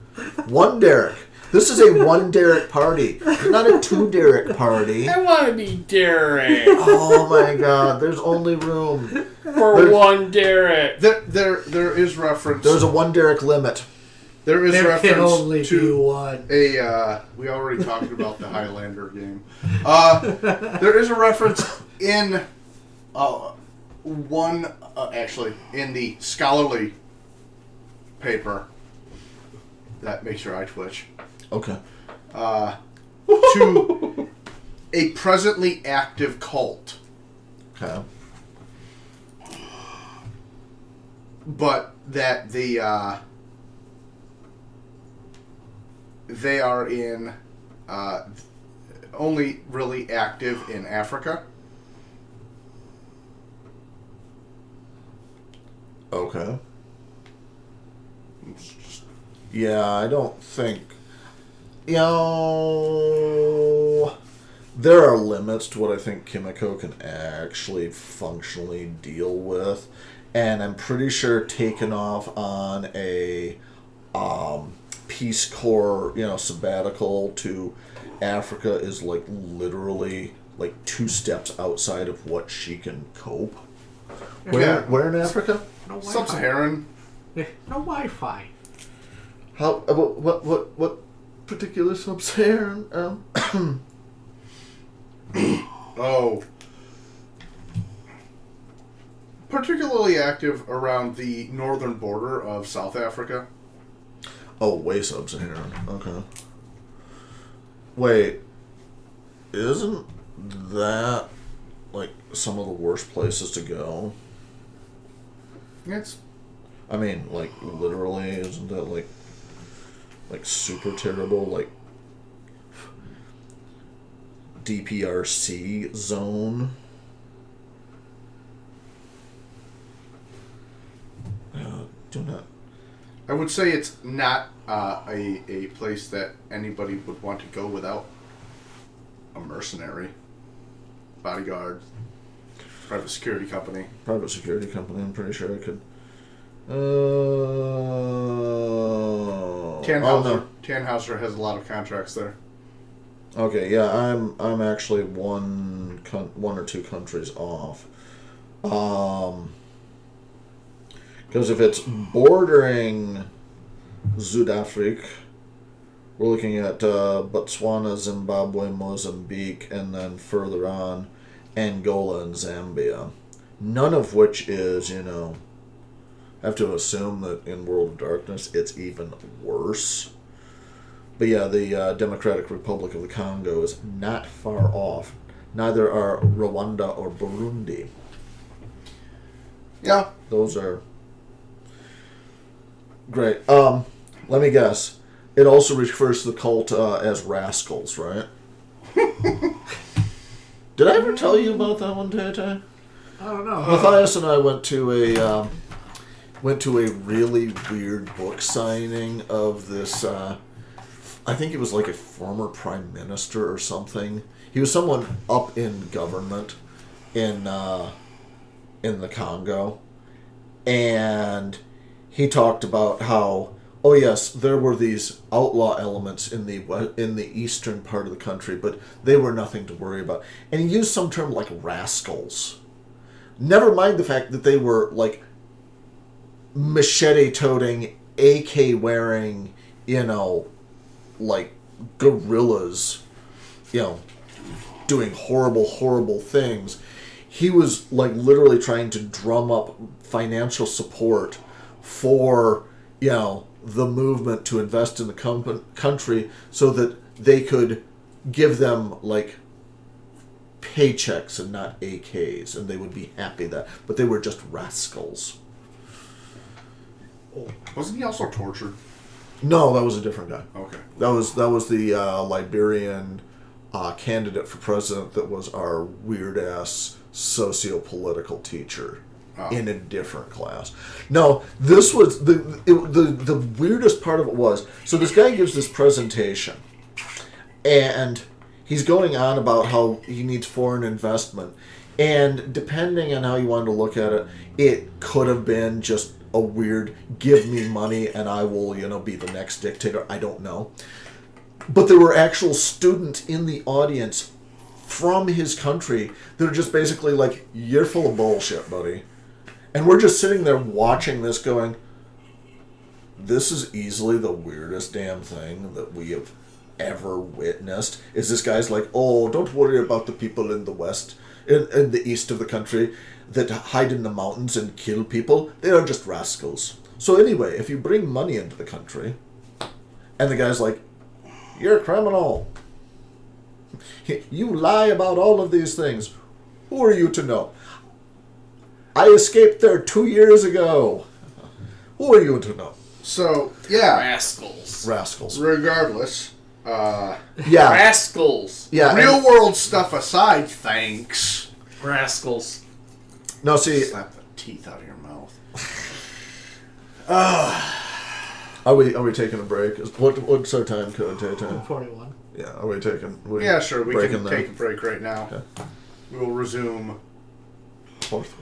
1 Derek. This is a 1 Derek party. It's not a 2 Derek party.
I want to be Derek.
Oh my god, there's only room.
For 1 Derek.
There is reference.
There's a 1 Derek limit.
There is
There
reference
can only
to
be one.
we already talked about the Highlander game. There is a reference in in the scholarly paper that makes your eye twitch.
Okay.
To a presently active cult.
Okay.
But that they are in only really active in Africa.
Okay. Yeah, I don't think... there are limits to what I think Kimiko can actually functionally deal with. And I'm pretty sure taking off on a Peace Corps, sabbatical to Africa is literally 2 steps outside of what she can cope. Where in Africa?
No Wi-Fi.
Sub-Saharan.
No Wi-Fi.
How? What particular sub-Saharan?
Oh. Particularly active around the northern border of South Africa.
Oh, way sub-Saharan. Okay. Wait, isn't that some of the worst places to go?
It's.
I mean, literally, isn't that super terrible? DPRC zone. Do not.
I would say it's not a place that anybody would want to go without a mercenary, bodyguard, private security company.
Private security company, I'm pretty sure I could.
Tannhauser has a lot of contracts there.
Okay, yeah, I'm actually one or 2 countries off. Because if it's bordering Zuid-Afrika, we're looking at Botswana, Zimbabwe, Mozambique, and then further on, Angola and Zambia. None of which is, I have to assume that in World of Darkness it's even worse. But yeah, the Democratic Republic of the Congo is not far off. Neither are Rwanda or Burundi.
Yeah.
Those are great. Let me guess. It also refers to the cult as rascals, right? Did I ever tell you about that one, Tay-Tay?
I don't know.
Matthias and I went to a really weird book signing of this. I think it was a former prime minister or something. He was someone up in government in the Congo, and he talked about how, oh yes, there were these outlaw elements in the eastern part of the country, but they were nothing to worry about. And he used some term like rascals. Never mind the fact that they were machete-toting, AK-wearing, guerrillas, doing horrible, horrible things. He was literally trying to drum up financial support for, the movement to invest in the country so that they could give them paychecks and not AKs, and they would be happy but they were just rascals.
Wasn't he also tortured?
No, that was a different guy.
Okay.
That was the Liberian candidate for president that was our weird-ass socio-political teacher in a different class. No, this was the weirdest part of it was, so this guy gives this presentation, and he's going on about how he needs foreign investment, and depending on how you wanted to look at it, it could have been just a weird, give me money and I will, be the next dictator. I don't know. But there were actual students in the audience from his country that are just basically like, you're full of bullshit, buddy. And we're just sitting there watching this going, this is easily the weirdest damn thing that we have ever witnessed. Is this guy's like, oh, don't worry about the people in the west, in the east of the country that hide in the mountains and kill people. They are just rascals. So anyway, if you bring money into the country, and the guy's like, you're a criminal. You lie about all of these things. Who are you to know? I escaped there 2 years ago. Who are you to know?
So, yeah.
Rascals.
Regardless.
Yeah.
Rascals.
Yeah.
Real world stuff aside, thanks.
Rascals.
No, see.
Slap the teeth out of your mouth.
Are we taking a break? What's our time code, Tay-Tay?
41.
Yeah, are we taking...
Yeah, sure. We can
breaking
take a break right now.
Okay.
We will resume
Forthwith.